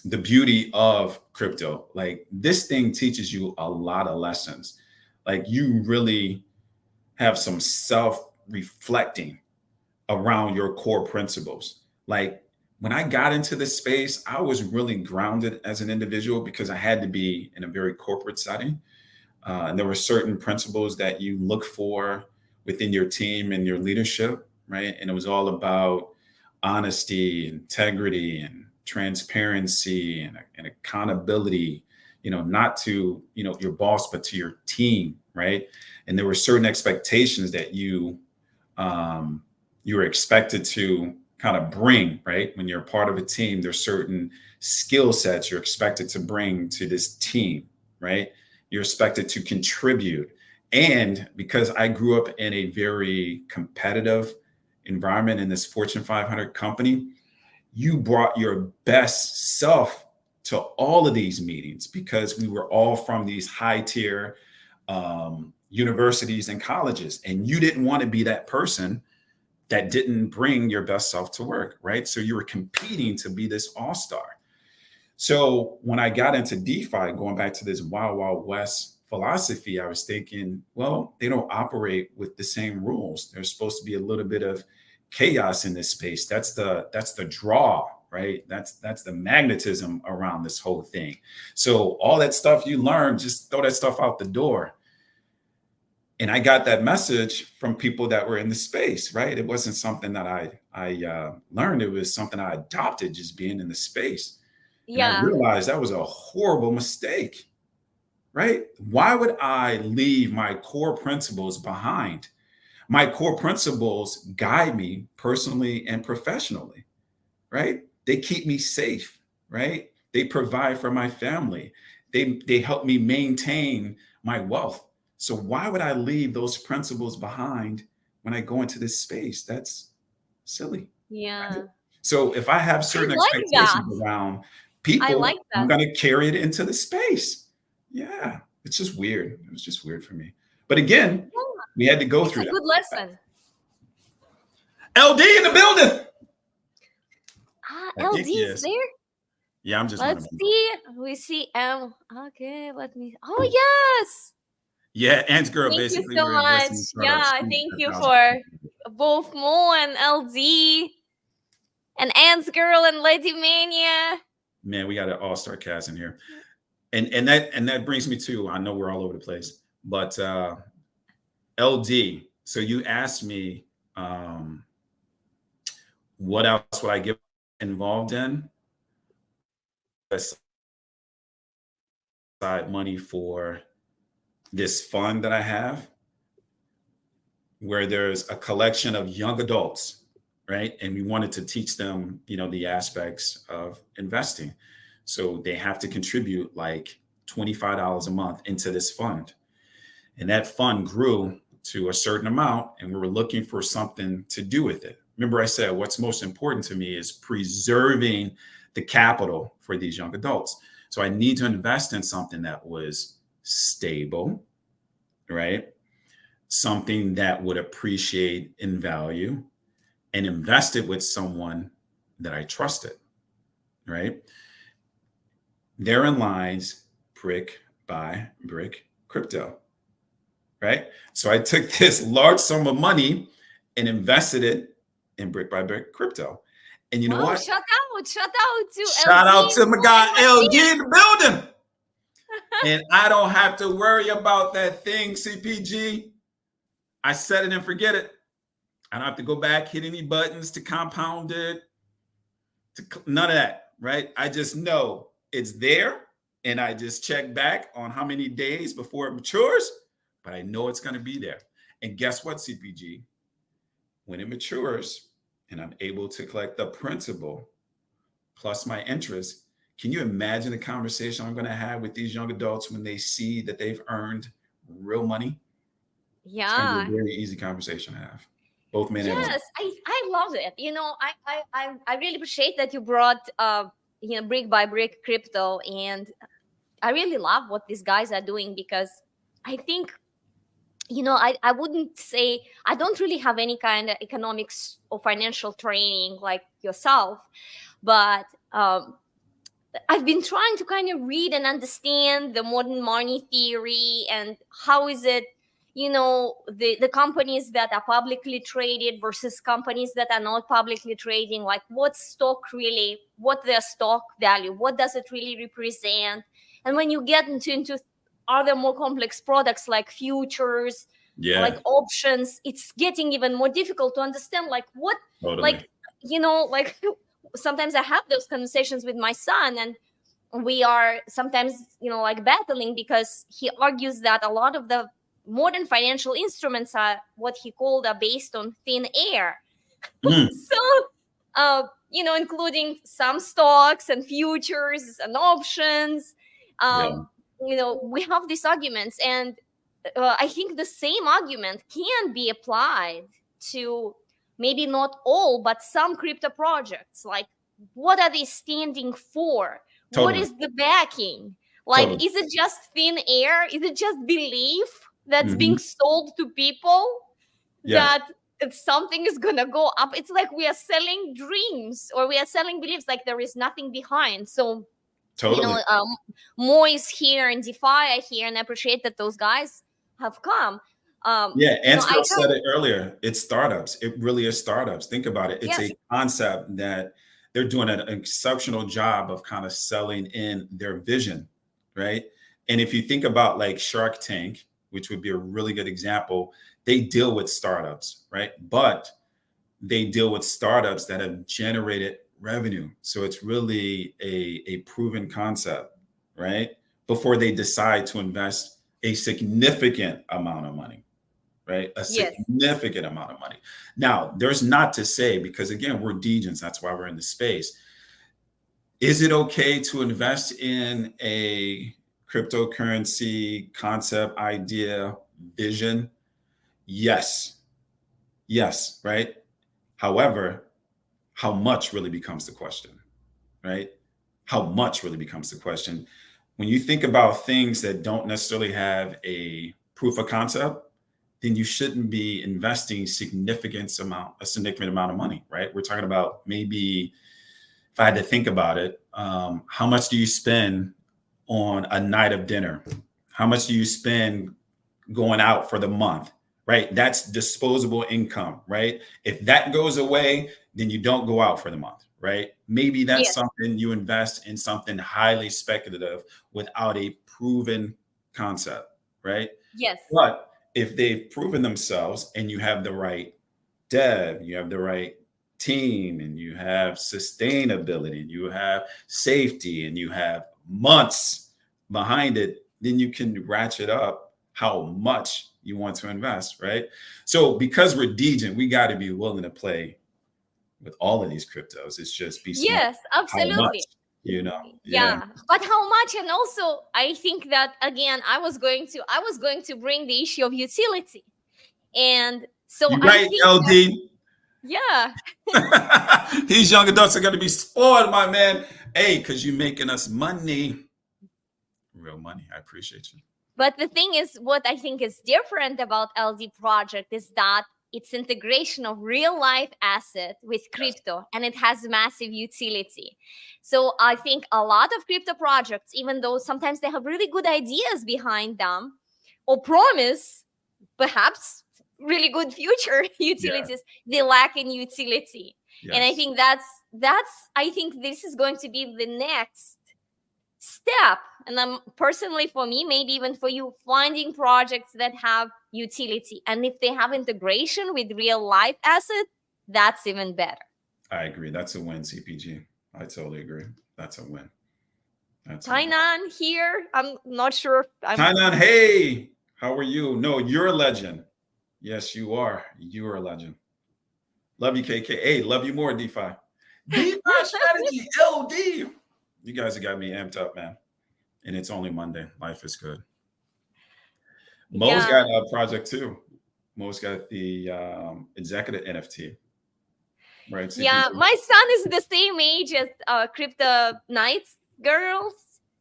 the beauty of crypto. Like this thing teaches you a lot of lessons. Like you really have some self reflecting around your core principles. Like when I got into this space, I was really grounded as an individual because I had to be in a very corporate setting. And there were certain principles that you look for within your team and your leadership, right? And it was all about honesty, integrity, and transparency and accountability, not to, your boss, but to your team, right? And there were certain expectations that you were expected to kind of bring, right? When you're part of a team, there's certain skill sets you're expected to bring to this team, right? You're expected to contribute. And because I grew up in a very competitive environment in this Fortune 500 company, you brought your best self to all of these meetings because we were all from these high tier universities and colleges. And you didn't want to be that person that didn't bring your best self to work, right? So you were competing to be this all star. So when I got into DeFi, going back to this wild, wild west philosophy, I was thinking, well, they don't operate with the same rules. There's supposed to be a little bit of chaos in this space. That's the draw, right? That's the magnetism around this whole thing. So all that stuff you learn, just throw that stuff out the door. And I got that message from people that were in the space, right? It wasn't something that I learned. It was something I adopted just being in the space. And I Yeah. realized that was a horrible mistake, right? Why would I leave my core principles behind? My core principles guide me personally and professionally, right? They keep me safe, right? They provide for my family. They help me maintain my wealth. So why would I leave those principles behind when I go into this space? That's silly. Yeah. So if I have I certain like that. expectations around I people, like I'm that. going to carry it into the space. Yeah, it's just weird. It was just weird for me. But again, Yeah. we had to go It's through a good that. lesson. LD in the building. Ah, I think LD he is is. there. Yeah, I'm just running. Let's see. We see Okay, let me. Oh yes. Yeah, Ants Girl, Thank you basically, so we're much. investing in startups. Yeah, thank That's you how for both Mo and LD and Ants Girl and Lady Mania. man, we got an all-star cast in here. And that brings me to, I know we're all over the place, but LD. So you asked me um, what else would I get involved in? Aside money for this fund that I have, where there's a collection of young adults, right? And we wanted to teach them, the aspects of investing. So they have to contribute like $25 a month into this fund. And that fund grew to a certain amount, and we were looking for something to do with it. Remember, I said what's most important to me is preserving the capital for these young adults. So I need to invest in something that was stable, right? Something that would appreciate in value, and invest it with someone that I trusted, right? Therein lies brick by brick crypto, right? So I took this large sum of money and invested it in brick by brick crypto. And you know Wow, what? shout out to Shout LD out to my guy and LG in the building. And I don't have to worry about that thing, CPG. I set it and forget it. I don't have to go back, hit any buttons to compound it, none of that, right? I just know it's there, and I just check back on how many days before it matures, but I know it's going to be there. And guess what, CPG? When it matures and I'm able to collect the principal plus my interest, can you imagine the conversation I'm going to have with these young adults when they see that they've earned real money? It's going to be yeah. a very easy conversation to have, both men and women. Yes, I love it. I really appreciate that you brought brick by brick crypto, and I really love what these guys are doing, because I think, I wouldn't say I don't really have any kind of economics or financial training like yourself, but I've been trying to kind of read and understand the modern money theory, and how is it, the companies that are publicly traded versus companies that are not publicly trading, like what their stock value, what does it really represent? And when you get into other more complex products like futures, like Yeah, options, it's getting even more difficult to understand, like what, totally. like, like sometimes I have those conversations with my son, and we are sometimes, like battling, because he argues that a lot of the modern financial instruments are what he called are based on thin air. Mm, So, including some stocks and futures and options. yeah, We have these arguments, and I think the same argument can be applied to maybe not all, but some crypto projects. Like, what are they standing for? What totally. is the backing? Like, Totally. is it just thin air? Is it just belief that's being Hmm. sold to people Yeah, that something is gonna go up? It's like we are selling dreams, or we are selling beliefs, like there is nothing behind. So, you totally. know, um, Mo is here and DeFi are here, and I appreciate that those guys have come. Yeah, I Ansgar have, said it earlier. It's startups. It really is startups. Think about it. It's yes, a concept that they're doing an exceptional job of kind of selling in their vision, right? And if you think about like Shark Tank, which would be a really good example, they deal with startups, right? But they deal with startups that have generated revenue. So it's really a proven concept, right? Before they decide to invest a significant amount of money, right? A yes, significant amount of money. Now, there's not to say, because again, we're degens, that's why we're in the space. Is it okay to invest in a cryptocurrency concept, idea, vision? Yes. Yes, right? However, how much really becomes the question, right? How much really becomes the question. When you think about things that don't necessarily have a proof of concept, then you shouldn't be investing a significant amount of money, right? We're talking about, maybe, if I had to think about it, how much do you spend on a night of dinner? How much do you spend going out for the month, right? That's disposable income, right? If that goes away, then you don't go out for the month, right? Maybe that's Yes. something you invest in, something highly speculative without a proven concept, right? Yes. But if they've proven themselves and you have the right dev, you have the right team, and you have sustainability, and you have safety, and you have months behind it, then you can ratchet up how much you want to invest, right? So because we're Degen, we got to be willing to play with all of these cryptos. It's just be smart Yes, how much, absolutely. you know? Yeah. Yeah, but how much? And also, I think that again, I was going to bring the issue of utility, and so You're I right, think that, LD. yeah. These young adults are going to be spoiled, my man. Hey, because you're making us money. Real money. I appreciate you. But the thing is, what I think is different about LD project is that it's integration of real life asset with Yes. crypto, and it has massive utility. So I think a lot of crypto projects, even though sometimes they have really good ideas behind them or promise perhaps really good future Yeah. utilities, they lack in utility. And I Yes. think that's I think this is going to be the next step. And personally, for me, maybe even for you, finding projects that have utility, and if they have integration with real life asset, that's even better. I agree. That's a win, CPG. I totally agree. That's a win. That's a win. Tainan here, I'm not sure, I'm Tainan, hey, how are you? No, you're a legend. Yes, you are. You are a legend. Love you, KK. Hey, love you more, DeFi. DeFi strategy, LD. You guys have got me amped up, man. And it's only Monday. Life is good. Mo's yeah. got a project too. Mo's got the executive NFT, right? Yeah, CPG. my son is the same age as Crypto Nights girls.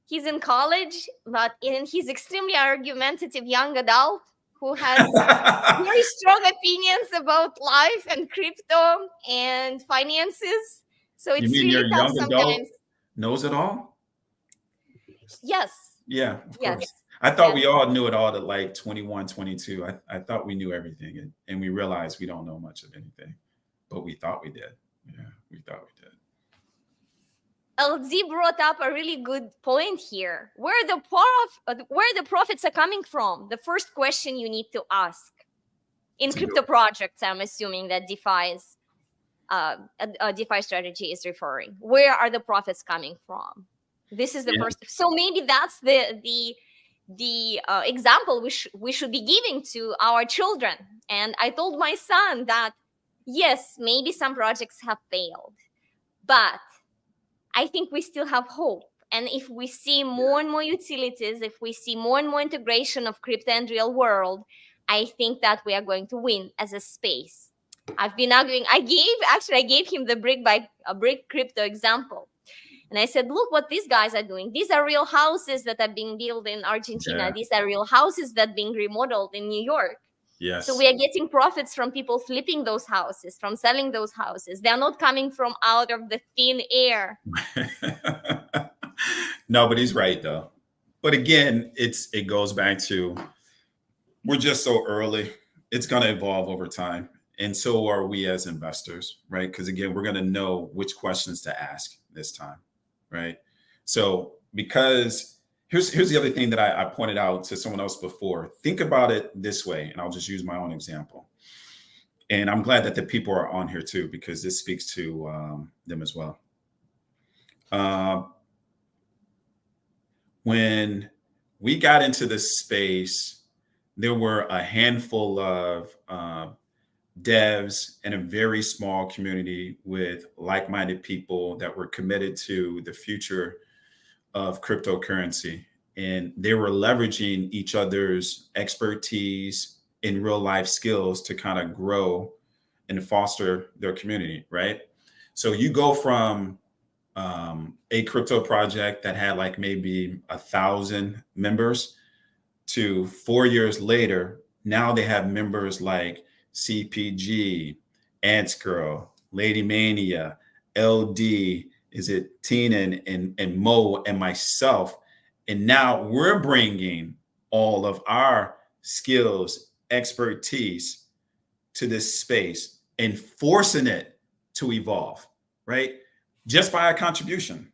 He's in college, but he's extremely argumentative young adult who has very strong opinions about life and crypto and finances. So You it's mean really your tough young sometimes. adult knows it all? Yes, Yeah, of yes, course. I thought yes. we all knew it all at like 21, 22. I thought we knew everything, and we realized we don't know much of anything, but we thought we did. Yeah, we thought we did. LZ brought up a really good point here. Where the profits are coming from? The first question you need to ask in To do crypto projects. I'm assuming that DeFi's a DeFi strategy is referring. Where are the profits coming from? This is the Yeah, first. So maybe that's the example we should be giving to our children. And I told my son that yes, maybe some projects have failed, but I think we still have hope. And if we see more and more utilities, if we see more and more integration of crypto and real world, I think that we are going to win as a space. I've been arguing. I gave him the brick by a brick crypto example. And I said, look what these guys are doing. These are real houses that are being built in Argentina. yeah, These are real houses that are being remodeled in New York. So yes. we are getting profits from people flipping those houses, from selling those houses. They're not coming from out of the thin air. No, but he's right though. But again, it goes back to, we're just so early. It's going to evolve over time, and so are we as investors, right? Because again, we're going to know which questions to ask this time, right? So because here's the other thing that I pointed out to someone else before. Think about it this way, and I'll just use my own example. And I'm glad that the people are on here too, because this speaks to them as well. Uh, when we got into this space, there were a handful of devs in a very small community with like-minded people that were committed to the future of cryptocurrency, and they were leveraging each other's expertise in real life skills to kind of grow and foster their community, right? So you go from a crypto project that had like maybe 1,000 members to 4 years later, now they have members like CPG, Ants Girl, Lady Mania, LD, is it Tina and Mo and myself. And now we're bringing all of our skills, expertise to this space and forcing it to evolve, right? Just by our contribution,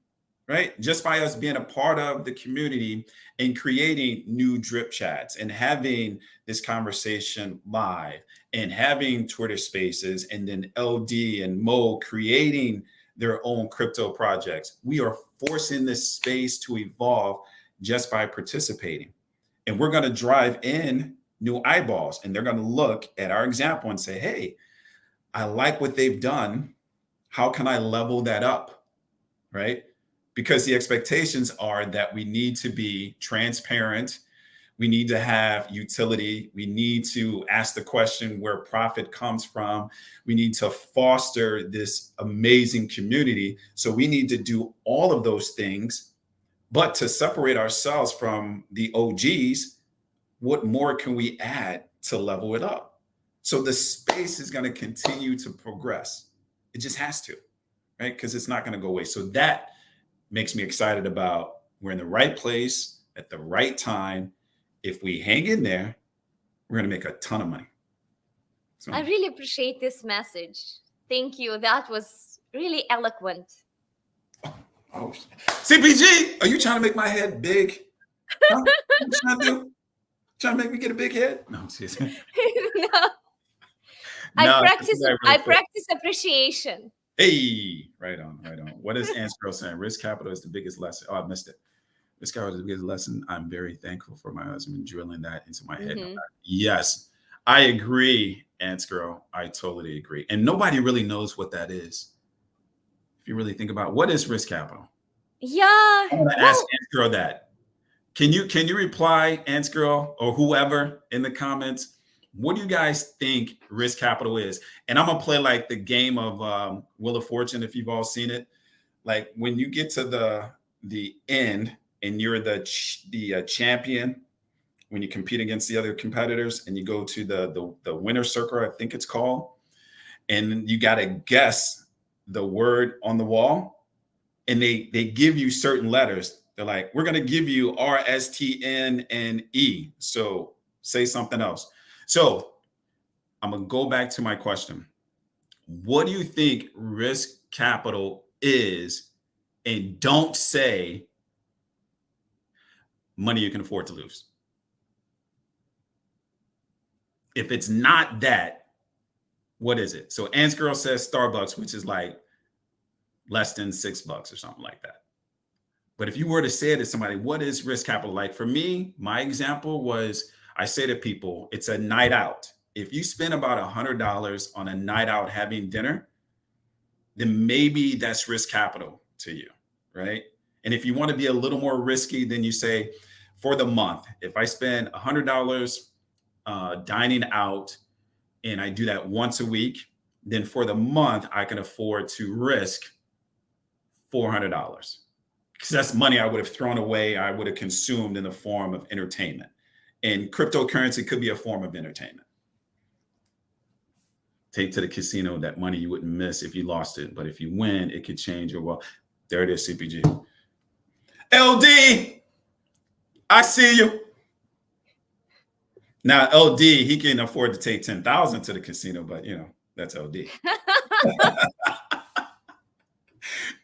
right? Just by us being a part of the community and creating new drip chats and having this conversation live and having Twitter spaces and then LD and Mo creating their own crypto projects. We are forcing this space to evolve just by participating. And we're going to drive in new eyeballs and they're going to look at our example and say, hey, I like what they've done. How can I level that up? Right? Because the expectations are that we need to be transparent. We need to have utility. We need to ask the question where profit comes from. We need to foster this amazing community. So we need to do all of those things. But to separate ourselves from the OGs, what more can we add to level it up? So the space is going to continue to progress. It just has to, right? Because it's not going to go away. So that makes me excited about we're in the right place at the right time. If we hang in there, we're going to make a ton of money. So, I really appreciate this message. Thank you. That was really eloquent. oh, CPG, are you trying to make my head big? Huh? What you trying to do? Trying to make me get a big head? No, I'm serious. No. No, I practice appreciation. Hey, right on, right on. What is Ants Girl saying? Risk capital is the biggest lesson. Oh, I missed it. Risk capital is the biggest lesson. I'm very thankful for my husband drilling that into my head. Mhm. Yes, I agree, Ants Girl. I totally agree. And nobody really knows what that is. If you really think about what is risk capital, Yeah. I want to ask Well, Ants Girl that. Can you reply, Ants Girl, or whoever in the comments? What do you guys think risk capital is? And I'm gonna play like the game of Wheel of Fortune, if you've all seen it. Like when you get to the end and you're the champion, when you compete against the other competitors, and you go to the winner circle, I think it's called, and you got to guess the word on the wall, and they give you certain letters. They're like, we're gonna give you R, S, T, N, and E. So say something else. So I'm going to go back to my question. What do you think risk capital is? And don't say money you can afford to lose. If it's not that, what is it? So Ants Girl says Starbucks, which is like less than $6 or something like that. But if you were to say it to somebody, what is risk capital? Like for me, my example was I say to people, it's a night out. If you spend about $100 on a night out having dinner, then maybe that's risk capital to you, right? And if you want to be a little more risky, then you say, for the month, if I spend $100 dining out and I do that once a week, then for the month, I can afford to risk $400 because that's money I would have thrown away, I would have consumed in the form of entertainment. And cryptocurrency could be a form of entertainment. Take to the casino that money you wouldn't miss if you lost it. But if you win, it could change your wealth. There it is, CPG. LD, I see you. Now, LD, he can afford to take 10,000 to the casino, but that's LD.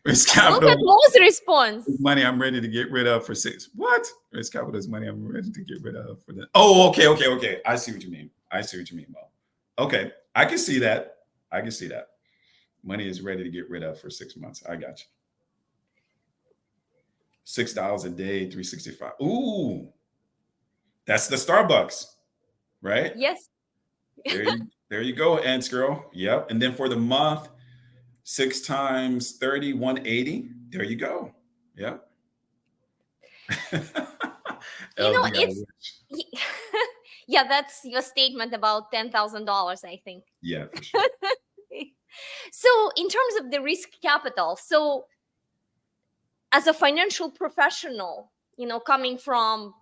Risk capital. Look at Mo's response. Money I'm ready to get rid of for $6. What? Risk capital is money I'm ready to get rid of for that. Oh, okay. I see what you mean. Mo. Okay. I can see that. Money is ready to get rid of for 6 months. I got you. $6 a day, 365. Ooh. That's the Starbucks, right? Yes. There you go, Ants Girl. Yep. And then for the month, 6 times 30, 180. There you go. Yep. It's yeah, that's your statement about $10,000, I think. Yeah, for sure. So in terms of the risk capital, so as a financial professional, coming from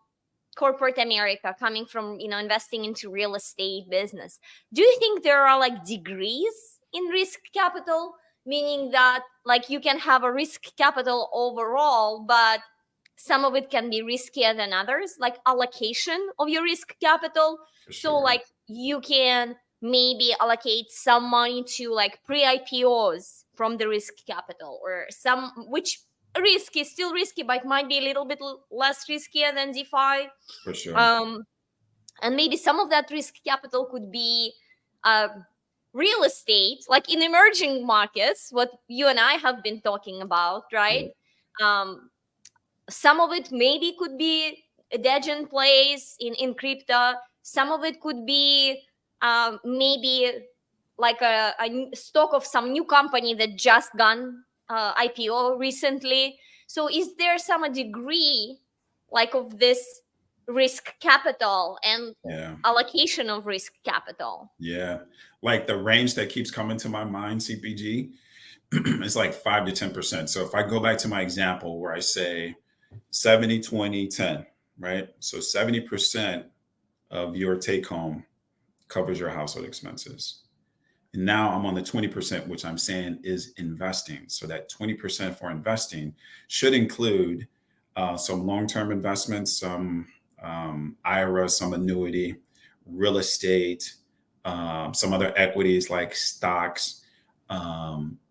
corporate America, coming from, investing into real estate business, do you think there are like degrees in risk capital? Meaning that like you can have a risk capital overall, but some of it can be riskier than others, like allocation of your risk capital. For So sure. like you can maybe allocate some money to like pre-IPOs from the risk capital, or some which risk is still risky but might be a little bit less riskier than DeFi. For sure. um, and maybe some of that risk capital could be uh, real estate, like in emerging markets, what you and I have been talking about, right? Yeah. um, some of it maybe could be a Degen plays in crypto. Some of it could be maybe like a stock of some new company that just gone IPO recently. So is there some degree like of this risk capital and Yeah. allocation of risk capital? Yeah. Like the range that keeps coming to my mind, CPG, is like 5 to 10%. So if I go back to my example where I say 70, 20, 10, right? So 70% of your take home covers your household expenses. And now I'm on the 20%, which I'm saying is investing. So that 20% for investing should include some long term investments, some IRA, some annuity, real estate, some other equities like stocks,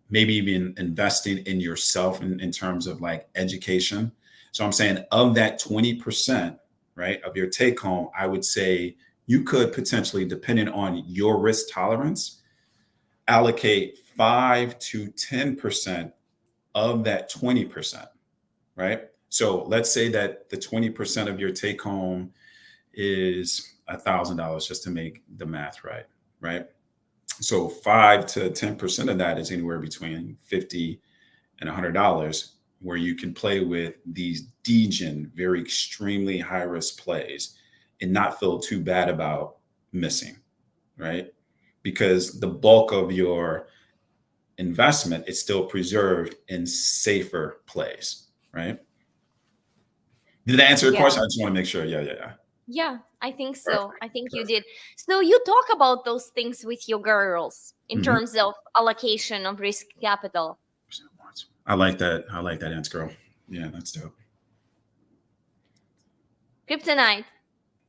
maybe even investing in yourself in terms of like education. So I'm saying of that 20%, right, of your take home, I would say you could potentially, depending on your risk tolerance, allocate 5 to 10% of that 20%, right? So let's say that the 20% of your take home is $1,000, just to make the math right, right? So 5 to 10% of that is anywhere between 50 and $100, where you can play with these degen, very extremely high risk plays and not feel too bad about missing, right? Because the bulk of your investment is still preserved in safer plays, right? Did I answer the Yeah. question? I just want to make sure. Yeah, yeah, yeah. Yeah, I think so. Perfect. I think you did. Perfect. So you talk about those things with your girls in Mhm. terms of allocation of risk capital. I like that. I like that answer, girl. Yeah, that's dope. Kryptonite,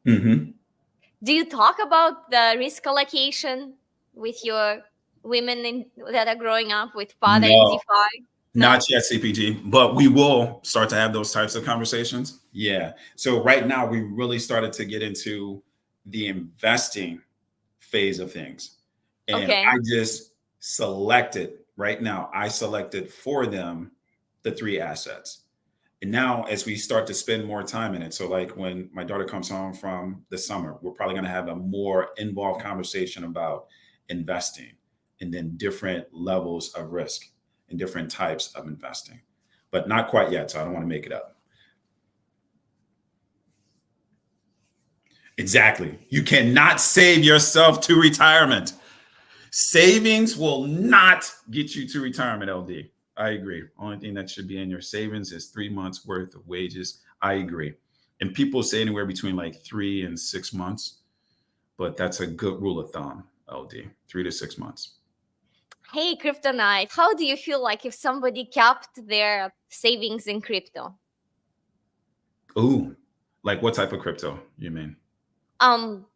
Hmm. do you talk about the risk allocation with your women that are growing up with father in No, DeFi? No? not yet, CPG, but we will start to have those types of conversations. Yeah. So right now, we really started to get into the investing phase of things. And Okay. I just selected right now, I selected for them the three assets. And now, as we start to spend more time in it, so like when my daughter comes home from the summer, we're probably going to have a more involved conversation about investing and then different levels of risk and different types of investing, but not quite yet. So I don't want to make it up. Exactly. You cannot save yourself to retirement. Savings will not get you to retirement, LD. I agree. Only thing that should be in your savings is 3 months worth of wages. I agree. And people say anywhere between like 3 and 6 months, but that's a good rule of thumb, LD. 3 to 6 months. Hey, Kryptonite, how do you feel like if somebody kept their savings in crypto? Ooh, like what type of crypto you mean? Um,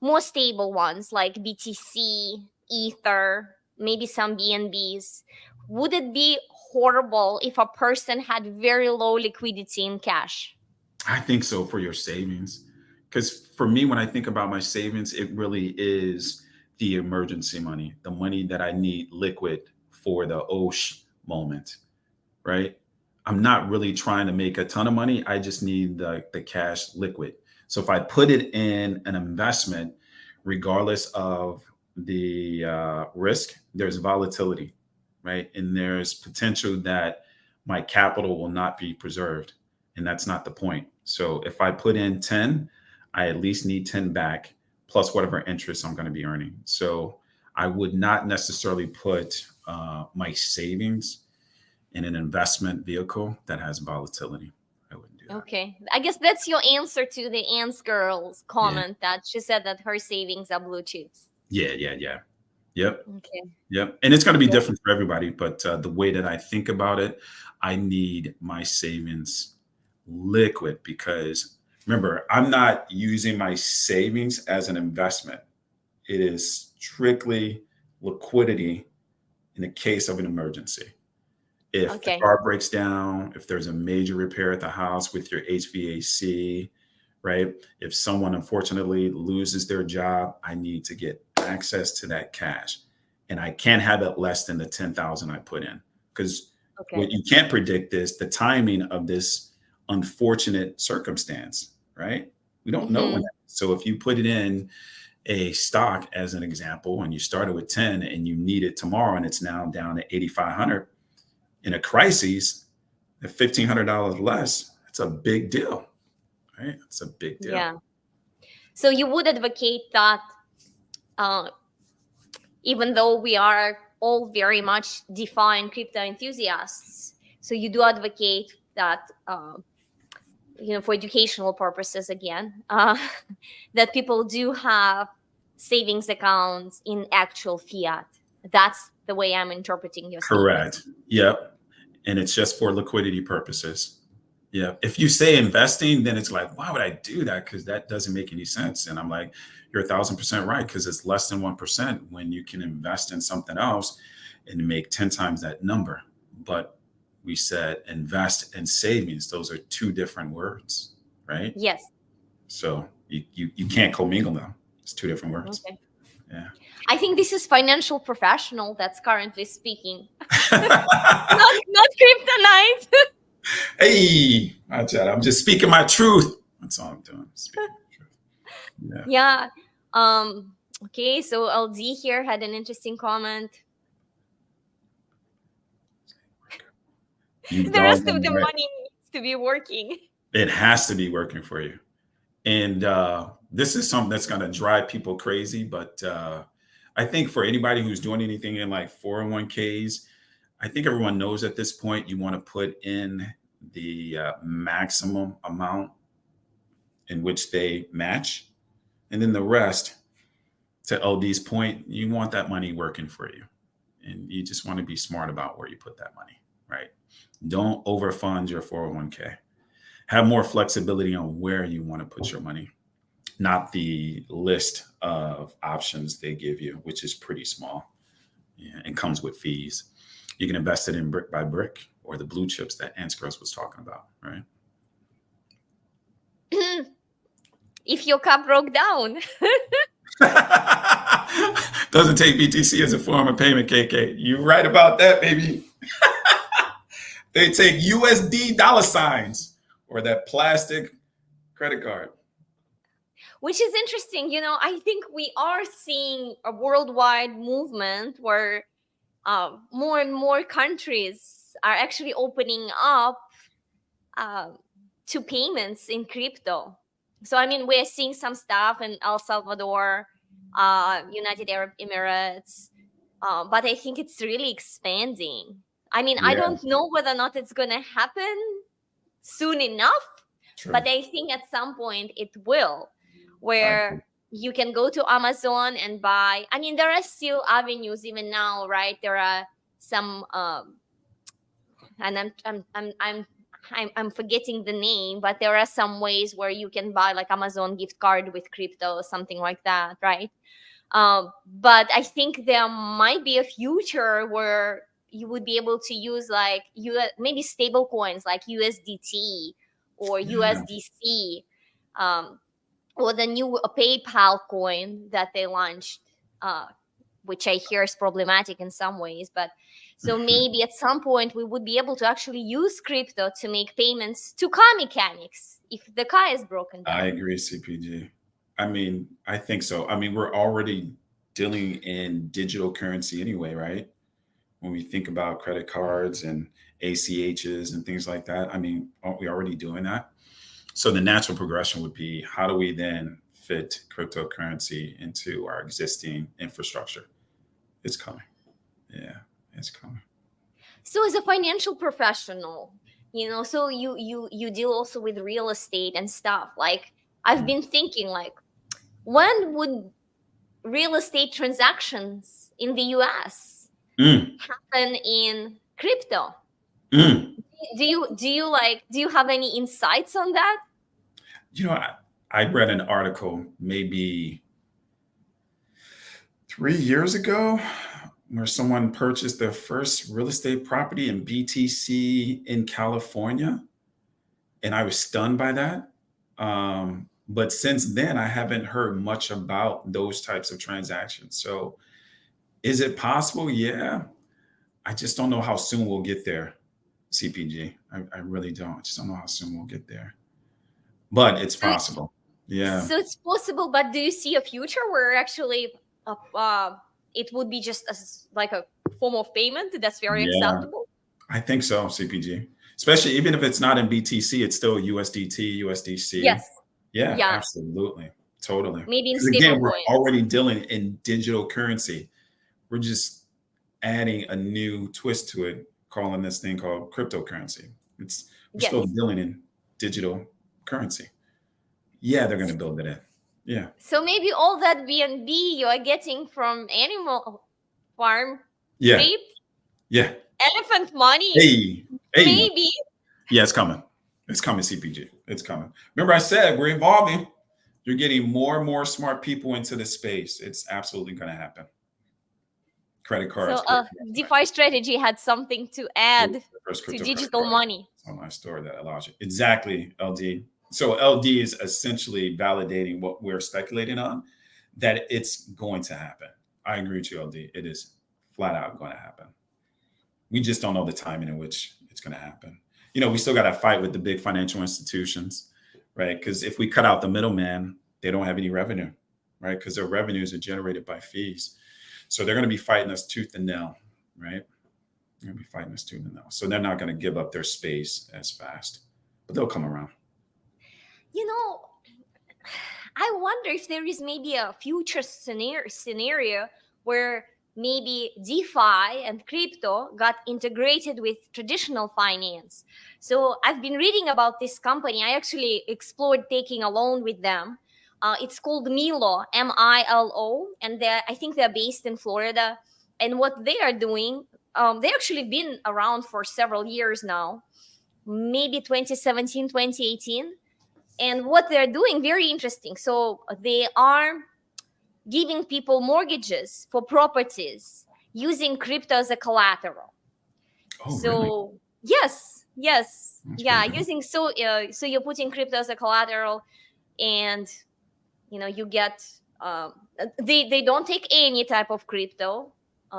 More stable ones like BTC, Ether, maybe some BNBs. Would it be horrible if a person had very low liquidity in cash? I think so for your savings. Because for me, when I think about my savings, it really is the emergency money, the money that I need liquid for the moment, right? I'm not really trying to make a ton of money. I just need the cash liquid. So if I put it in an investment, regardless of the risk, there's volatility, right? And there's potential that my capital will not be preserved. And that's not the point. So if I put in 10, I at least need 10 back plus whatever interest I'm going to be earning. So I would not necessarily put my savings in an investment vehicle that has volatility. I wouldn't do that. Okay. I guess that's your answer to the Ants girl's Yeah. comment that she said that her savings are blue chips. Yeah. Yeah. Yeah. Yep. Okay. Yep. And it's going to be Yeah. different for everybody. But the way that I think about it, I need my savings liquid because remember, I'm not using my savings as an investment. It is strictly liquidity in the case of an emergency. If the Okay. car breaks down, if there's a major repair at the house with your HVAC, right? If someone unfortunately loses their job, I need to get access to that cash. And I can't have it less than the 10,000 I put in. Because what Okay. you can't predict is the timing of this unfortunate circumstance, right? We don't know when. Mm-hmm. So if you put it in a stock as an example, and you started with 10 and you need it tomorrow and it's now down to 8,500 in a crisis, at $1,500 less, it's a big deal, right? It's a big deal. Yeah. So you would advocate that uh, even though we are all very much DeFi and crypto enthusiasts, so you do advocate that, for educational purposes again, that people do have savings accounts in actual fiat. That's the way I'm interpreting your statement. Correct. Yep. And it's just for liquidity purposes. Yeah. If you say investing, then it's like, why would I do that? Because that doesn't make any sense. And I'm like, you're 1,000% right, because it's less than 1% when you can invest in something else and make 10 times that number. But we said invest and savings, those are two different words, right? Yes. So you can't commingle them. It's two different words. Okay. Yeah. I think this is financial professional that's currently speaking, not kryptonite. Hey, I'm just speaking my truth. That's all I'm doing. Speaking my truth. Yeah. Yeah. Okay, so LD here had an interesting comment. You The rest of doggone the right. money needs to be working. It has to be working for you. And this is something that's going to drive people crazy. But I think for anybody who's doing anything in like 401ks, I think everyone knows at this point you want to put in the maximum amount in which they match. And then the rest, to LD's point, you want that money working for you. And you just want to be smart about where you put that money, right? Don't overfund your 401k. Have more flexibility on where you want to put your money, not the list of options they give you, which is pretty small, and comes with fees. You can invest it in brick by brick or the blue chips that Ants Girls was talking about, right? If your cup broke down. Doesn't take BTC as a form of payment, KK. You're right about that, baby. They take USD dollar signs or that plastic credit card. Which is interesting. I think we are seeing a worldwide movement where more and more countries are actually opening up to payments in crypto. So, I mean, we're seeing some stuff in El Salvador, United Arab Emirates, but I think it's really expanding. I mean, I Yeah, don't know whether or not it's going to happen soon enough, true. but I think at some point it will, I agree. where you can go to Amazon and buy. I mean, there are still avenues even now, right? There are some, and I'm forgetting the name, but there are some ways where you can buy like Amazon gift card with crypto or something like that, right? But I think there might be a future where you would be able to use like maybe stable coins like USDT or Yeah. USDC, or the new PayPal coin that they launched, which I hear is problematic in some ways. But so maybe at some point we would be able to actually use crypto to make payments to car mechanics if the car is broken down. I agree, CPG. I mean, I think so. I mean, we're already dealing in digital currency anyway, right? When we think about credit cards and ACHs and things like that, I mean, aren't we already doing that? So the natural progression would be how do we then fit cryptocurrency into our existing infrastructure? It's coming. Yeah, it's coming. So as a financial professional, so you deal also with real estate and stuff. Like I've Mm, been thinking, like, when would real estate transactions in the US mm, happen in crypto? mm. Do you have any insights on that? You know, I read an article maybe 3 years ago where someone purchased their first real estate property in BTC in California, and I was stunned by that. But since then, I haven't heard much about those types of transactions. So, is it possible? Yeah. I just don't know how soon we'll get there, CPG. I really don't. I just don't know how soon we'll get there. But it's So it's possible. Yeah. so it's possible, but do you see a future where actually uh, uh, it would be just as like a form of payment that's very Yeah. acceptable? I think so, CPG. Especially even if it's not in BTC, it's still USDT, Yes. USDC. Yeah, Yeah. absolutely. Totally. Maybe in Because stable again, we're coins. already dealing in digital currency. We're just adding a new twist to it, calling this thing called cryptocurrency. We're still Yes. dealing in digital currency. Yeah, they're going to build it in. Yeah. So maybe all that BNB you are getting from animal farm Yeah. rape, Yeah. elephant money, Hey. Hey. maybe. Yeah, it's coming. It's coming, CPG. It's coming. Remember, I said we're evolving. You're getting more and more smart people into this space. It's absolutely going to happen. Credit So cards. Credit cards. DeFi strategy had something to add The first to crypto credit digital card money. on my store that allows you. Exactly, LD. So LD is essentially validating what we're speculating on, that it's going to happen. I agree with you, LD. It is flat out going to happen. We just don't know the timing in which it's going to happen. We still got to fight with the big financial institutions, right? Because if we cut out the middleman, they don't have any revenue, right? Because their revenues are generated by fees. So they're going to be fighting us tooth and nail, right? They're going to be fighting us tooth and nail. So they're not going to give up their space as fast, but they'll come around. You know, I wonder if there is maybe a future scenario where maybe DeFi and crypto got integrated with traditional finance. So I've been reading about this company. I actually explored taking a loan with them. It's called Milo, Milo, and I think they're based in Florida. And what they are doing, they actually been around for several years now, maybe 2017, 2018. And what they're doing, very interesting. So they are giving people mortgages for properties using crypto as a collateral. Oh, really? So yes, That's yeah, pretty cool. using so you're putting crypto as a collateral, and you get they don't take any type of crypto.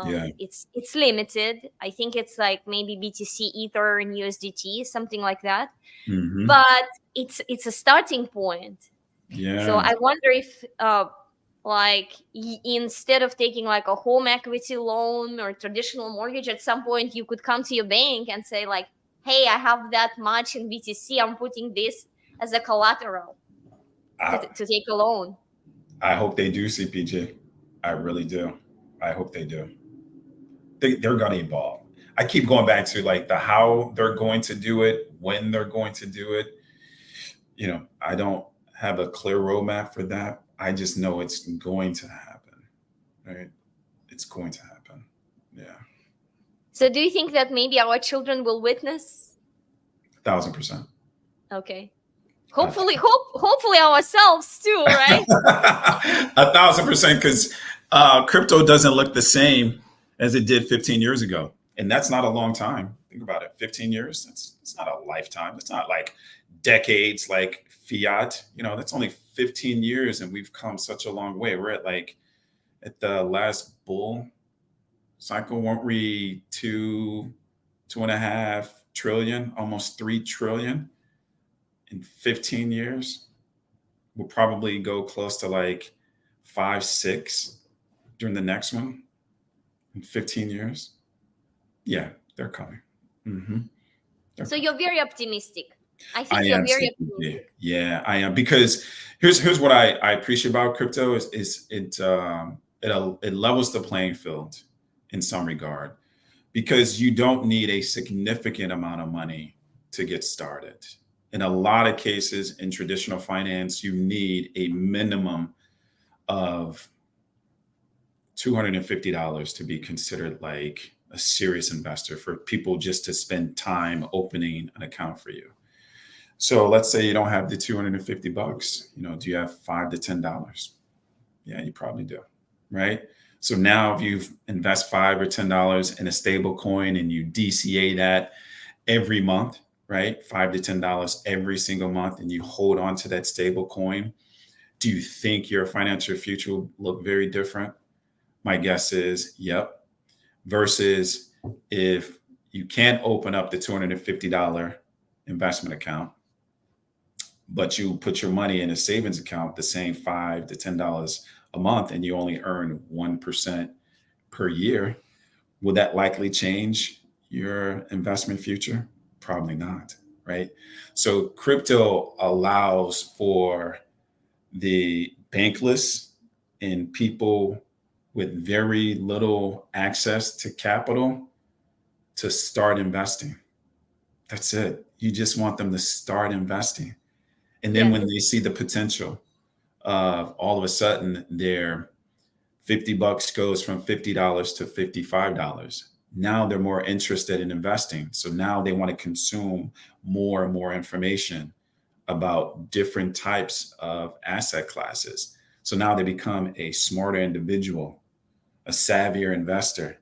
Yeah. It's limited. I think it's like maybe BTC, Ether, and USDT, something like that. Hmm. But it's a starting point. So Yeah. I wonder if like instead of taking like a home equity loan or traditional mortgage, at some point you could come to your bank and say like, hey, I have that much in BTC, I'm putting this as a collateral I, to take a loan. I hope they do, CPG. I really do. I hope they do. They're going to evolve. I keep going back to like the how they're going to do it, when they're going to do it. I don't have a clear roadmap for that. I just know it's going to happen, right? It's going to happen. Yeah, So do you think that maybe our children will witness? 1,000%. Okay. Uh, Hopefully ourselves too, right? 1,000%, because crypto doesn't look the same as it did 15 years ago, and that's not a long time. Think about it. 15 years. It's not a lifetime. It's not like decades like fiat. That's only 15 years, and we've come such a long way. We're at the last bull cycle, weren't we 2.5 trillion, almost 3 trillion in 15 years? We'll probably go close to like 5, 6 during the next one in 15 years. Yeah, they're coming. Hmm. So you're very optimistic. I I think you're am very CPG. optimistic. Yeah, I am, because here's what I appreciate about crypto is it levels the playing field. in some regard, because you don't need a significant amount of money to get started. In a lot of cases in traditional finance, you need a minimum of $250 to be considered like a serious investor, for people just to spend time opening an account for you. So let's say you don't have the 250 bucks, do you have $5 to $10? Yeah, you probably do, right? So now if you invest $5 or $10 in a stable coin and you DCA that every month, right? $5 to $10 every single month, and you hold on to that stable coin, do you think your financial future will look very different? My guess is, yep. Versus if you can't open up the $250 investment account, but you put your money in a savings account, the same $5 to $10 a month, and you only earn 1% per year, will that likely change your investment future? Probably not, right? So crypto allows for the bankless and people with very little access to capital to start investing. That's it. You just want them to start investing. And then Yes. when they see the potential of all of a sudden their 50 bucks goes from $50 to $55, now they're more interested in investing. So now they want to consume more and more information about different types of asset classes. So now they become a smarter individual, a savvier investor.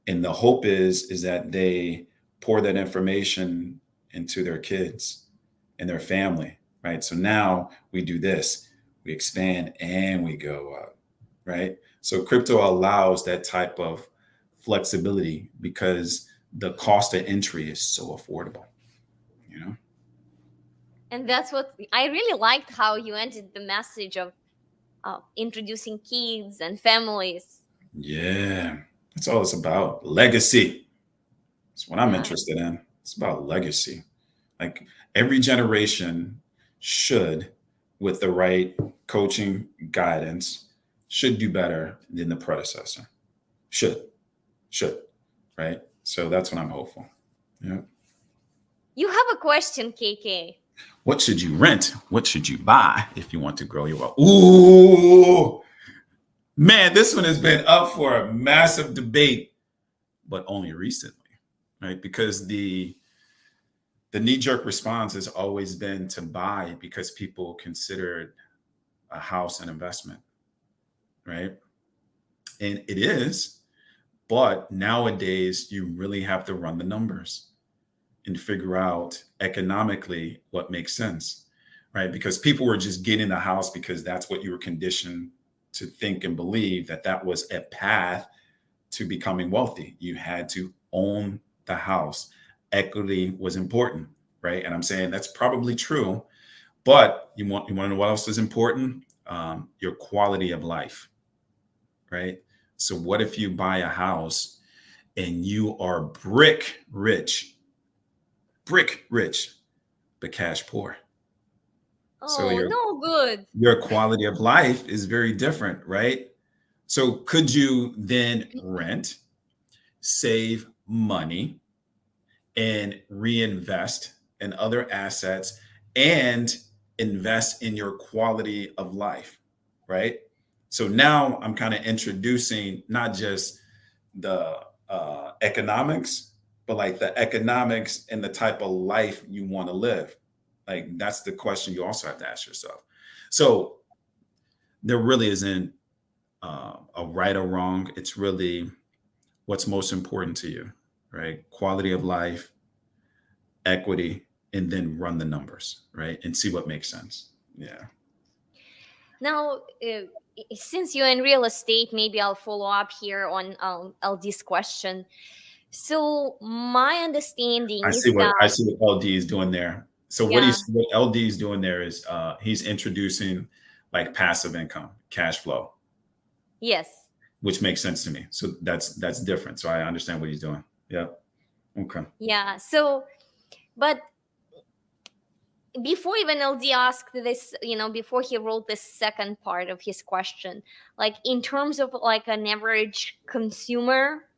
And the hope is that they pour that information into their kids and their family, right? So now we do this, we expand and we go up, right? So crypto allows that type of flexibility because the cost of entry is so affordable, you know? And that's what I really liked, how you ended the message of introducing kids and families. Yeah, that's all it's about. Legacy. That's what I'm Yeah. interested in. It's about legacy. Like every generation should, with the right coaching guidance, should do better than the predecessor. Should, should, right? So that's what I'm hopeful. Yeah. You have a question, KK. What should you rent? What should you buy if you want to grow your wealth? Ooh, man, this one has been up for a massive debate, but only recently, right? Because the knee-jerk response has always been to buy because people considered a house an investment, right? And it is, but nowadays you really have to run the numbers and figure out economically what makes sense, right? Because people were just getting a house because that's what you were conditioned to think and believe, that that was a path to becoming wealthy. You had to own the house. Equity was important, right? And I'm saying that's probably true, but you want to know what else is important? Your quality of life, right? So what if you buy a house and you are brick rich, but cash poor? So Oh, no good. your quality of life is very different, right? So could you then rent, save money, and reinvest in other assets and invest in your quality of life, right? So now I'm kind of introducing not just the economics, but like the economics and the type of life you want to live. Like that's the question you also have to ask yourself. So there really isn't a right or wrong. It's really what's most important to you, right? Quality of life, equity, and then run the numbers, right? And see what makes sense. Yeah. Now, since you're in real estate, maybe I'll follow up here on LD's question. So my understanding is that, I see what LD is doing there. So yeah, what LD is doing there is he's introducing like passive income, cash flow, yes, which makes sense to me. So that's different. So I understand what he's doing. Yeah. Okay. yeah. So, but before even LD asked this, before he wrote this second part of his question, like in terms of like an average consumer,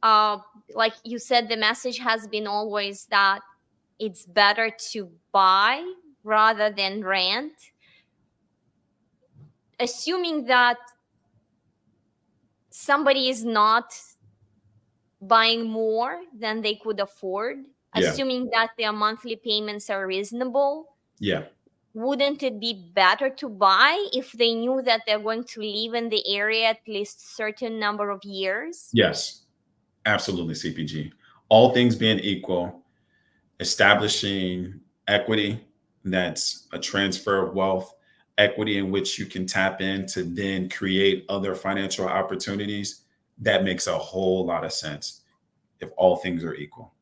uh, like you said, the message has been always that it's better to buy rather than rent. Assuming that somebody is not buying more than they could afford, Yeah. assuming that their monthly payments are reasonable, Yeah. wouldn't it be better to buy if they knew that they're going to live in the area at least certain number of years? Yes. Absolutely, CPG. All things being equal, establishing equity that's a transfer of wealth, equity in which you can tap in to then create other financial opportunities, that makes a whole lot of sense if all things are equal.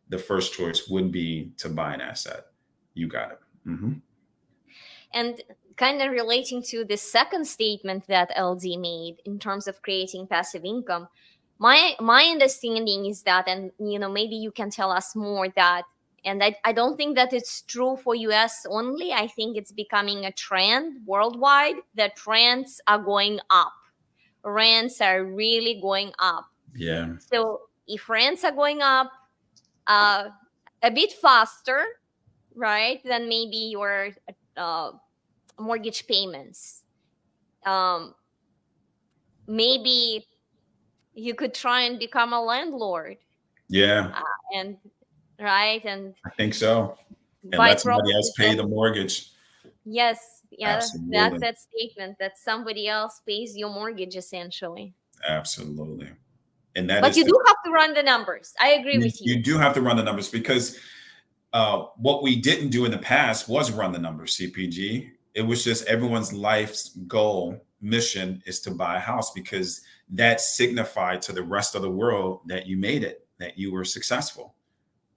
The first choice would be to buy an asset. You got it. And kind of relating to the second statement that LD made in terms of creating passive income, my understanding is that, and maybe you can tell us more, that, and I don't think that it's true for US only. I think it's becoming a trend worldwide that rents are going up. Rents are really going up. Yeah. So if rents are going up uh, a bit faster, right, then maybe your uh, mortgage payments, um, maybe you could try and become a landlord, Yeah. uh, and right, and I think so. And buy let somebody else properties pay that, the mortgage. yes, yeah, that's Absolutely. that statement that somebody else pays your mortgage essentially. Absolutely. And that But is you the, do have to run the numbers. I agree with you you. do have to run the numbers because what we didn't do in the past was run the numbers, CPG. It was just everyone's life's goal, mission is to buy a house because that signified to the rest of the world that you made it, that you were successful,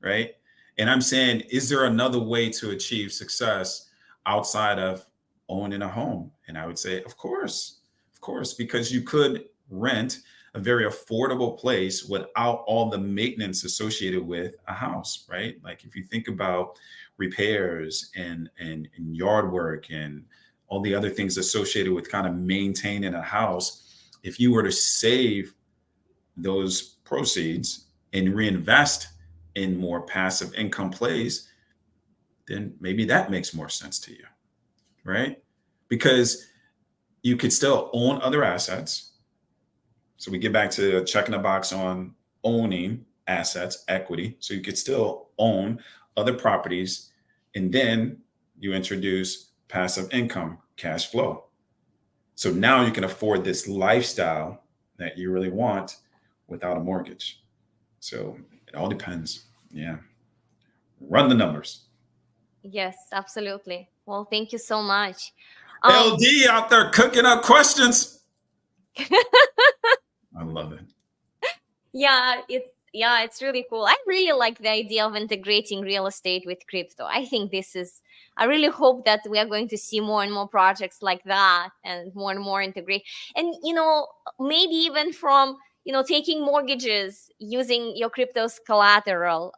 right? And I'm saying, is there another way to achieve success outside of owning a home? And I would say, of course, because you could rent a very affordable place without all the maintenance associated with a house, right? Like if you think about repairs and yard work and all the other things associated with kind of maintaining a house, if you were to save those proceeds and reinvest in more passive income plays, then maybe that makes more sense to you, right? Because you could still own other assets. So we get back to checking the box on owning assets, equity. So you could still own other properties. And then you introduce passive income, cash flow. So now you can afford this lifestyle that you really want without a mortgage. So it all depends. Yeah. Run the numbers. Yes, absolutely. Well, thank you so much. um LD out there cooking up questions. I love it. yeah, it's really cool. I really like the idea of integrating real estate with crypto. I think this is, I really hope that we are going to see more and more projects like that and more integrate. And maybe even from taking mortgages using your crypto's collateral,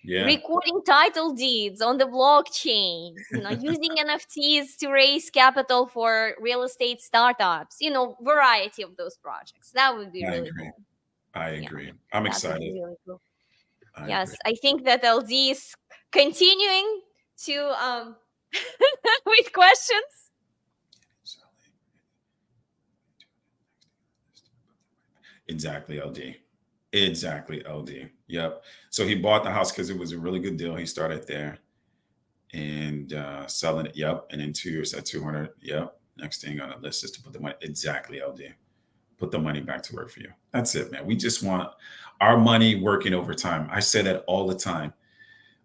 Yeah. recording title deeds on the blockchain, using NFTs to raise capital for real estate startups, variety of those projects. That would be I really agree. cool. I Yeah, agree. I'm that would be excited. really cool. I agree. Yes, I think that LZ is continuing to with questions. Exactly, LD. Exactly, LD. Yep. So he bought the house because it was a really good deal. He started there and selling it. Yep. And in 2 years at 200. Yep. Next thing on the list is to put the money. Exactly, LD. Put the money back to work for you. That's it, man. We just want our money working over time. I say that all the time.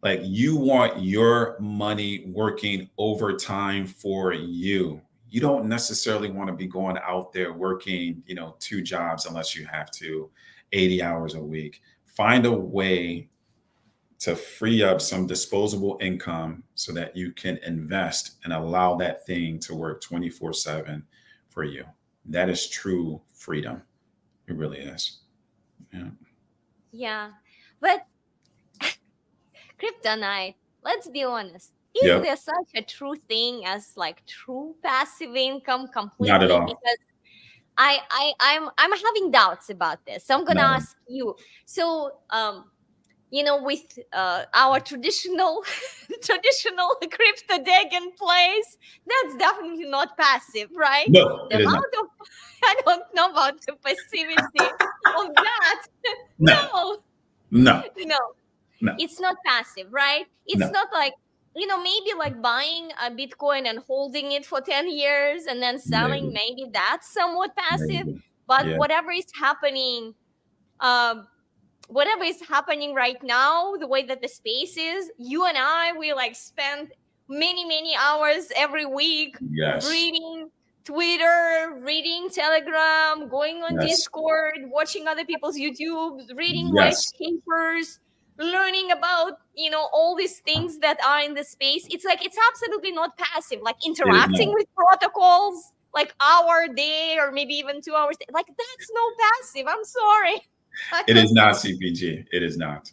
Like you want your money working overtime for you. You don't necessarily want to be going out there working, 2 jobs unless you have to, 80 hours a week. Find a way to free up some disposable income so that you can invest and allow that thing to work 24/7 for you. That is true freedom. It really is. Yeah. Yeah, but Kryptonite, let's be honest. Is Yep. there such a true thing as like true passive income Not at completely? all. Because I'm having doubts about this. So I'm gonna No, ask you. So with our traditional traditional crypto deck in place, that's definitely not passive, right? no, The it is not. amount of I don't know about the passivity of that. No, No, no, no, no, it's not passive, right? It's no. not like, maybe like buying a Bitcoin and holding it for 10 years and then selling, Maybe, maybe that's somewhat passive. maybe. But Yeah, um, whatever is happening right now, the way that the space is, you and I, we like spend many, many hours every week yes, reading Twitter, reading Telegram, going on yes, Discord, watching other people's YouTubes, reading white yes. papers, learning about, all these things that are in the space. It's like, it's absolutely not passive, like It is interacting not. with protocols, like hour day or maybe even 2 hours. Like, that's no passive. I'm sorry. I It don't is not know. CPG. It is not.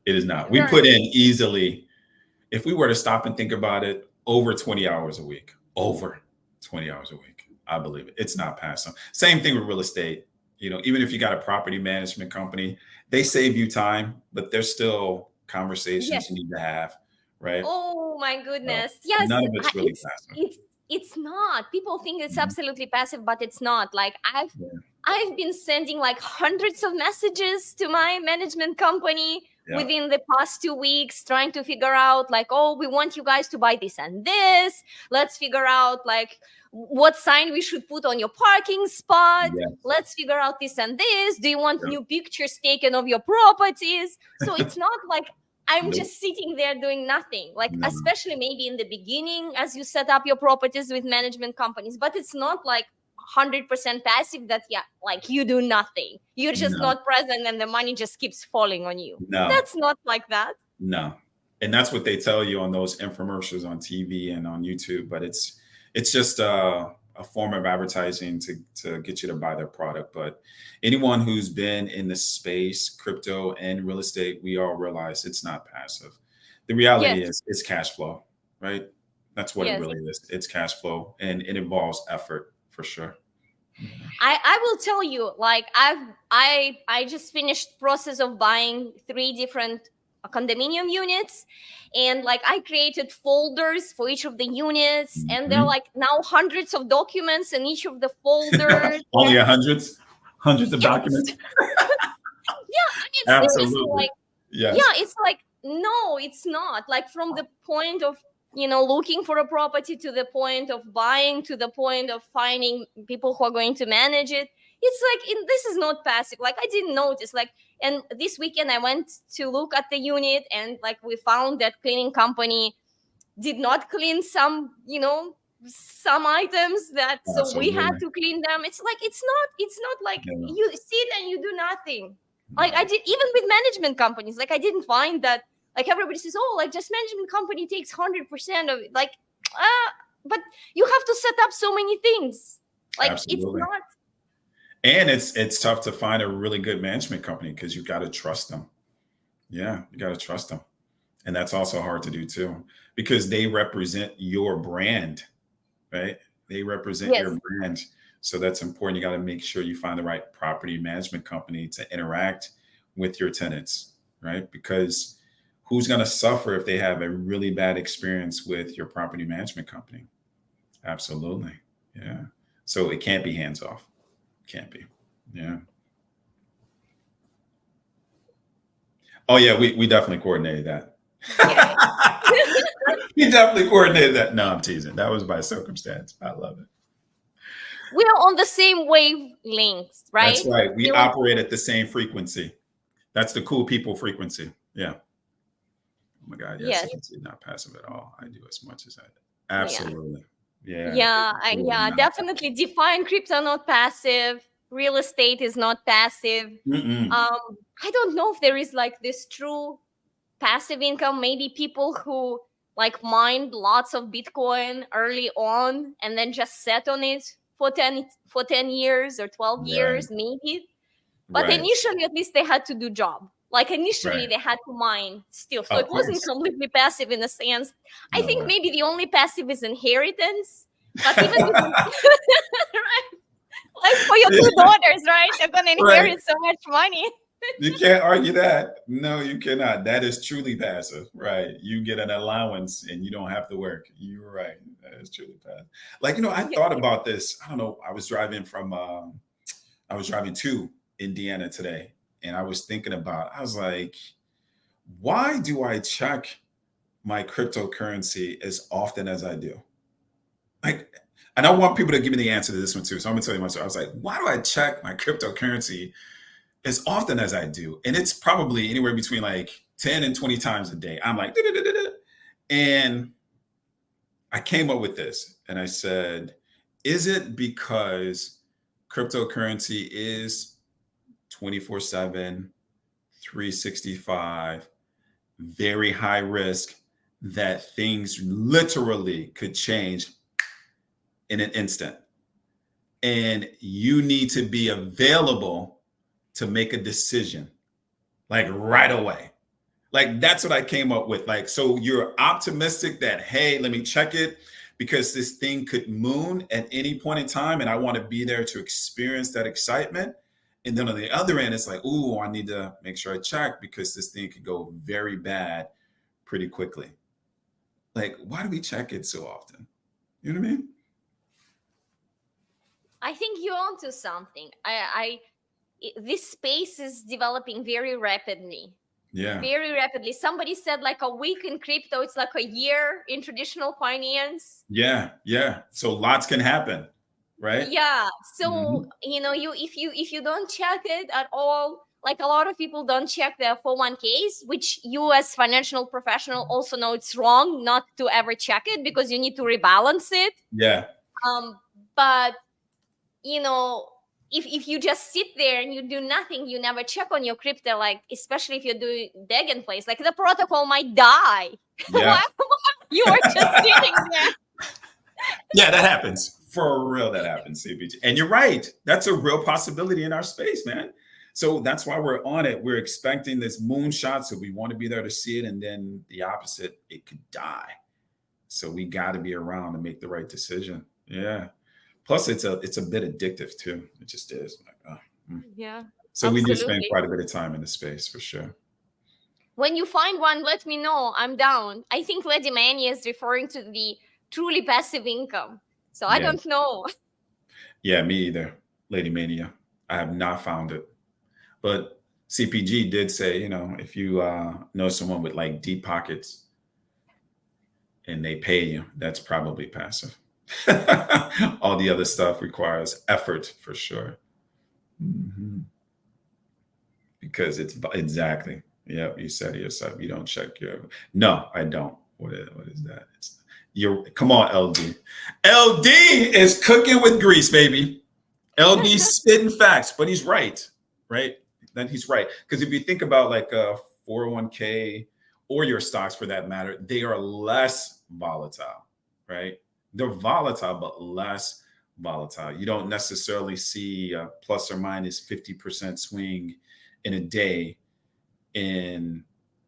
It is not. We Right. put in easily, if we were to stop and think about it, over 20 hours a week. Over 20 hours a week. I believe it. It's not passive. Same thing with real estate. Even if you got a property management company, they save you time, but there's still Yes. conversations you need to have, right? Oh my So goodness. Yes, none of it's really it's passive. it's not. People think it's Mhm. absolutely passive, but it's not. Like Yeah. I've been sending like hundreds of messages to my management company Yeah. within the past 2 weeks, trying to figure out like, oh, we want you guys to buy this and this. Let's figure out like what sign we should put on your parking spot. Yes. Let's figure out this and this. Do you want Yeah. new pictures taken of your properties? So it's not like I'm Nope. just sitting there doing nothing. Like, No. especially maybe in the beginning as you set up your properties with management companies, but it's not like 100% passive that, yeah, like you do nothing. You're just No. not present and the money just keeps falling on you. No. That's not like that. No. And that's what they tell you on those infomercials on TV and on YouTube. But it's just a form of advertising to get you to buy their product. But anyone who's been in the space, crypto and real estate, we all realize it's not passive. The reality Yes, is it's cash flow, right? That's what it yes. really is. It's cash flow and it involves effort for sure. Yeah. I will tell you, like I just finished process of buying three different condominium units, and like I created folders for each of the units, and there are Mhm. like now hundreds of documents in each of the folders. Only And hundreds of yes, documents. yeah, I mean seriously, Absolutely. like, Yes. yeah, it's like, no, it's not. Like from the point of, looking for a property to the point of buying to the point of finding people who are going to manage it, it's like, this is not passive. Like I didn't notice, like, and this weekend I went to look at the unit, and like we found that cleaning company did not clean some items, that so we had Absolutely. to clean them. It's not like No, you sit and you do nothing. Like I no. did, even with management companies, like I didn't find that, like everybody says, oh, like just management company takes 100% of it. Like but you have to set up so many things. Like it's Absolutely. not. And it's tough to find a really good management company because you got to trust them. Yeah, you got to trust them. And that's also hard to do too because they represent your brand, right? They represent your Yes, brand. So that's important. You got to make sure you find the right property management company to interact with your tenants, right? Because who's going to suffer if they have a really bad experience with your property management company? Absolutely. Yeah. So it can't be hands off. Can't be. Yeah. Oh yeah, we definitely coordinated that. yes. We definitely coordinated that. No, I'm teasing. That was by circumstance. I love it. We are on the same wavelengths, That's right? right. We We're on. operate at the same frequency. That's the cool people frequency. Yeah. Oh my God. Yes, Yes. CPT, not passive at all. I do as much as I. Yeah. Absolutely. Yeah. Yeah, Really yeah, not. definitely. DeFi and crypto are not passive. Real estate is not passive. Mm-mm. I don't know if there is like this true passive income. Maybe people who like mined lots of Bitcoin early on and then just sat on it for 10 years or 12 Right. years, maybe. But Right. initially, at least they had to do job. Like initially, Right. they had to mine still, so Of it wasn't course. completely passive in a sense. I No think way. maybe the only passive is inheritance. But even with right, got two daughters, right? They're gonna Right. inherit so much money. You can't argue that. No, you cannot. That is truly passive, right? You get an allowance and you don't have to work. You're right. That is truly passive. Like, I thought about this. I don't know. I was driving to Indiana today, and I was thinking about, I was like, why do I check my cryptocurrency as often as I do? Like, and I want people to give me the answer to this one too. So I'm gonna tell you myself. I was like, why do I check my cryptocurrency as often as I do? And it's probably anywhere between like 10 and 20 times a day. I'm like, "Da-da-da-da-da." And I came up with this and I said, is it because cryptocurrency is 24/7, 365, very high risk, that things literally could change in an instant? And you need to be available to make a decision like right away. Like, that's what I came up with. Like, so you're optimistic that, hey, let me check it because this thing could moon at any point in time, and I want to be there to experience that excitement. And then on the other end, it's like, ooh, I need to make sure I check because this thing could go very bad pretty quickly. Like, why do we check it so often? You know what I mean? I think you're onto something. This space is developing very rapidly. Yeah. Very rapidly. Somebody said like a week in crypto, it's like a year in traditional finance. Yeah. Yeah. So lots can happen, right? Yeah. So, Mhm. you if you don't check it at all, like a lot of people don't check their 401ks, which you as financial professional also know it's wrong not to ever check it because you need to rebalance it. Yeah. But if you just sit there and you do nothing, you never check on your crypto, like especially if you're doing deg in place, like the protocol might die. Yeah. Why you are just sitting there? Yeah, that happens. For real, that happens, CPG. And you're right. That's a real possibility in our space, man. So that's why we're on it. We're expecting this moonshot. So we want to be there to see it. And then the opposite, it could die. So we got to be around to make the right decision. Yeah. Plus, it's a bit addictive tue. It just is. Like, Yeah, So we do spend absolutely. quite a bit of time in the space for sure. When you find one, let me know. I'm down. I think Lady Mania is referring to the truly passive income. So I Yeah. don't know. Yeah, me either. Lady Mania. I have not found it. But CPG did say, if you know someone with like deep pockets and they pay you, that's probably passive. All the other stuff requires effort for sure. Mhm. Because it's exactly. Yeah, you said it yourself. You don't check your. No, I don't. What is that? Come on, LD. LD is cooking with grease, baby. LD's spitting facts, but he's right, right? Then he's right. Because if you think about like a 401k or your stocks for that matter, they are less volatile, right? They're volatile, but less volatile. You don't necessarily see a plus or minus 50% swing in a day in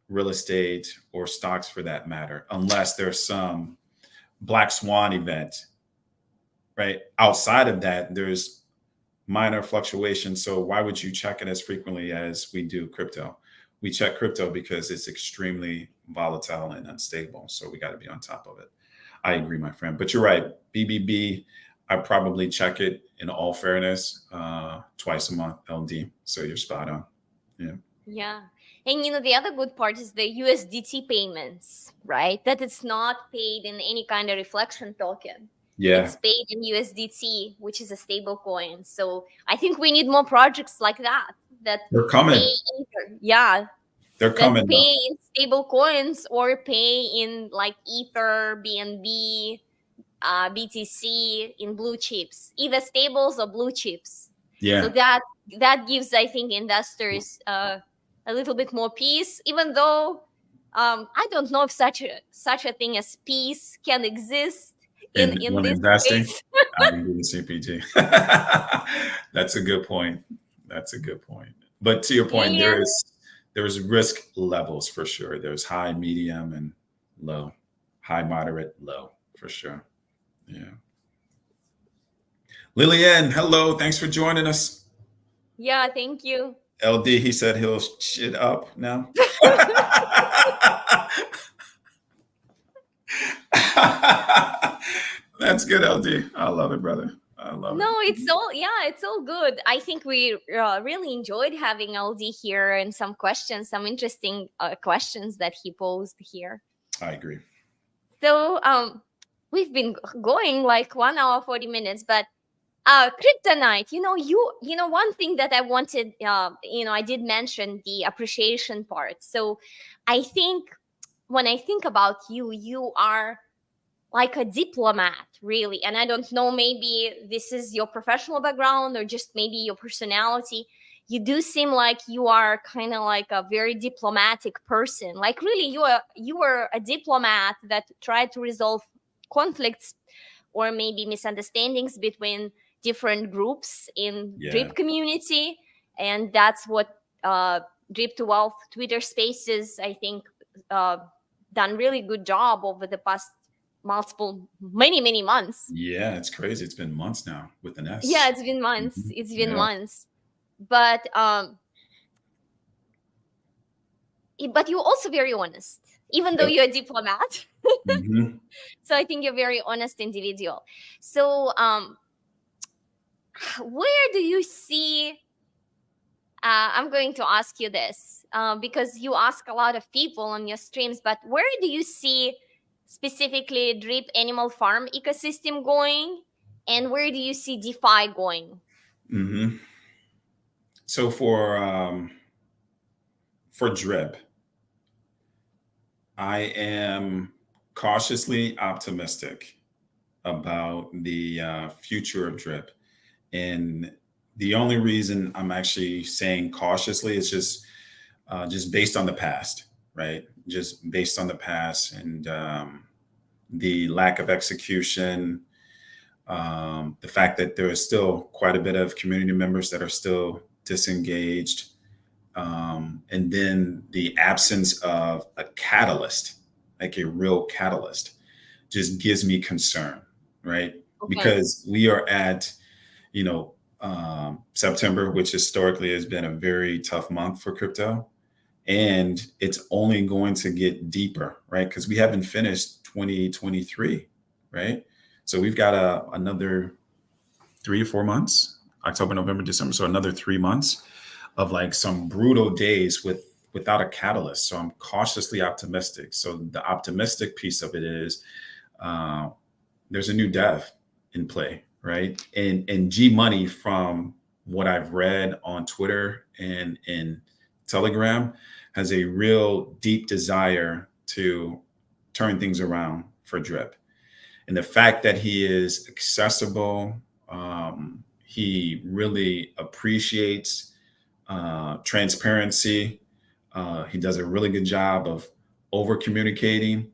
real estate or stocks for that matter, unless there's some black swan event, right? Outside of that, there's minor fluctuations. So why would you check it as frequently as we do crypto? We check crypto because it's extremely volatile and unstable. So we got to be on top of it. I agree, my friend. But you're right. BBB, I probably check it in all fairness twice a month, LD. So you're spot on. Yeah. Yeah. And the other good part is the USDT payments, right? That it's not paid in any kind of reflection token. Yeah. It's paid in USDT, which is a stable coin. So I think we need more projects like that They're pay coming. yeah, They're that coming though. pay in stable coins or pay in like Ether, BNB, BTC in blue chips, either stables or blue chips. So Yeah. that gives, I think, investors a little bit more peace, even though I don't know if such a thing as peace can exist in And in when this investing, space. I agree with CPG. That's a good point. That's a good point. But to your point, Yeah, there's risk levels for sure. There's high, medium, and low. High, moderate, low for sure. Yeah. Lillian, hello. Thanks for joining us. Yeah, thank you. LD, he said he'll shit up now. That's good, LD. I love it, brother. I love No, it. it's all good. I think we really enjoyed having LD here and some questions, some interesting questions that he posed here. I agree. So, we've been going like 1 hour 40 minutes, but kryptonite, one thing that I wanted, I did mention the appreciation part. So I think when I think about you, you are like a diplomat, really. And I don't know, maybe this is your professional background or just maybe your personality. You do seem like you are kind of like a very diplomatic person. Like really, you are a diplomat that tried to resolve conflicts or maybe misunderstandings between different groups in Yeah. drip community. And that's what drip to wealth Twitter spaces, I think, uh, done really good job over the past multiple many months. Yeah, it's crazy. It's been months now with an Yeah, S. it's been months, Mhm. it's been Yeah. months. But but you're also very honest, even though Yep. you're a diplomat. Hmm. So I think you're a very honest individual. So where do you see, I'm going to ask you this because you ask a lot of people on your streams, but where do you see specifically drip animal farm ecosystem going, and where do you see DeFi going? Hmm. So for drip, I am cautiously optimistic about the future of drip. And the only reason I'm actually saying cautiously is just based on the past, right? Just based on the past and the lack of execution, the fact that there is still quite a bit of community members that are still disengaged, and then the absence of a catalyst, like a real catalyst, just gives me concern, right? Okay. Because we are at, you know, September, which historically has been a very tough month for crypto. And it's only going to get deeper, right? Because we haven't finished 2023, right? So we've got another 3 or 4 months, October, November, December. So another 3 months of like some brutal days without a catalyst. So I'm cautiously optimistic. So the optimistic piece of it is uh, there's a new dev in play, right? And G Money, from what I've read on Twitter and in Telegram, has a real deep desire to turn things around for Drip. And the fact that he is accessible, he really appreciates transparency. He does a really good job of over communicating,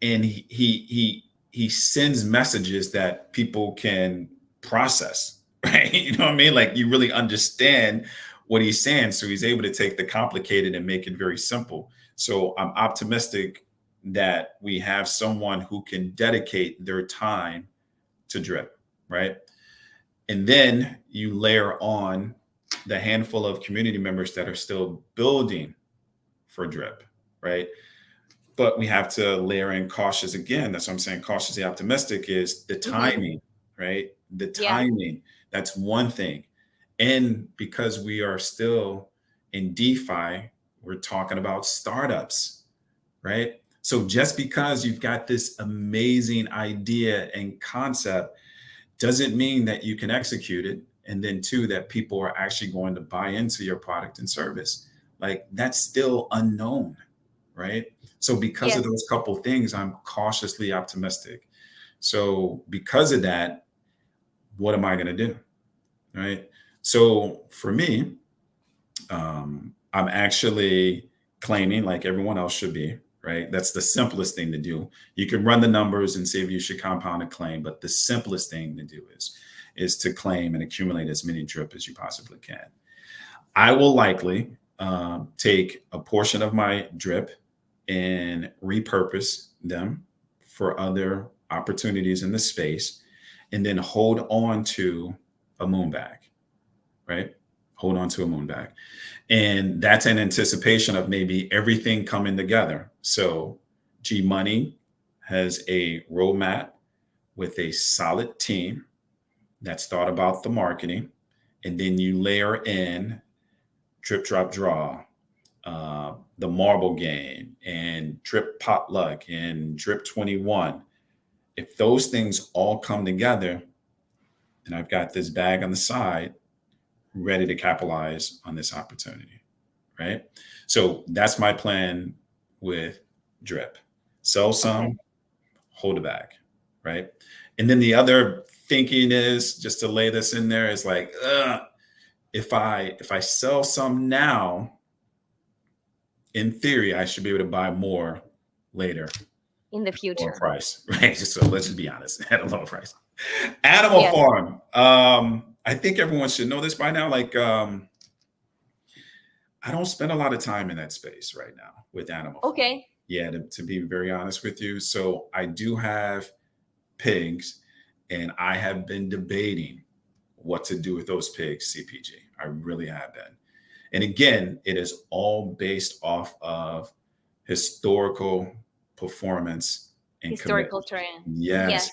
and he sends messages that people can process, right? You know what I mean? Like you really understand what he's saying, so he's able to take the complicated and make it very simple. So I'm optimistic that we have someone who can dedicate their time to drip, right? And then you layer on the handful of community members that are still building for drip, right? But we have to layer in cautious again. That's what I'm saying. Cautiously optimistic is the Mm-hmm. timing, right? The Yeah. timing. That's one thing. And because we are still in DeFi, we're talking about startups, right? So just because you've got this amazing idea and concept doesn't mean that you can execute it. And then, two, that people are actually going to buy into your product and service. Like that's still unknown, right? So because of Yes. those couple things, I'm cautiously optimistic. So because of that, what am I going to do, right? So for me, I'm actually claiming, like everyone else should be, right? That's the simplest thing to do. You can run the numbers and see if you should compound a claim, but the simplest thing to do is to claim and accumulate as many drip as you possibly can. I will likely take a portion of my drip and repurpose them for other opportunities in the space. and then hold on to a moon bag, right? Hold on to a moon bag. And that's in anticipation of maybe everything coming together. So G Money has a roadmap with a solid team that's thought about the marketing. And then you layer in Drip Drop Draw, the Marble Game, and Drip Potluck, and Drip 21. If those things all come together, and I've got this bag on the side ready to capitalize on this opportunity, right? So that's my plan with Drip. Sell Okay. some, hold it back, right? And then the other thinking is, just to lay this in there, is like, if I sell some now, in theory, I should be able to buy more later, In the lower future. price, right? So let's just be honest, at a lower price. Animal Yes. Farm. I think everyone should know this by now. Like, I don't spend a lot of time in that space right now with Animal Farm. Okay. Yeah, to be very honest with you. So I do have pigs, and I have been debating what to do with those pigs, CPG. I really have been. And again, it is all based off of historical performance and Historical commitment. trend. Yes. Yes.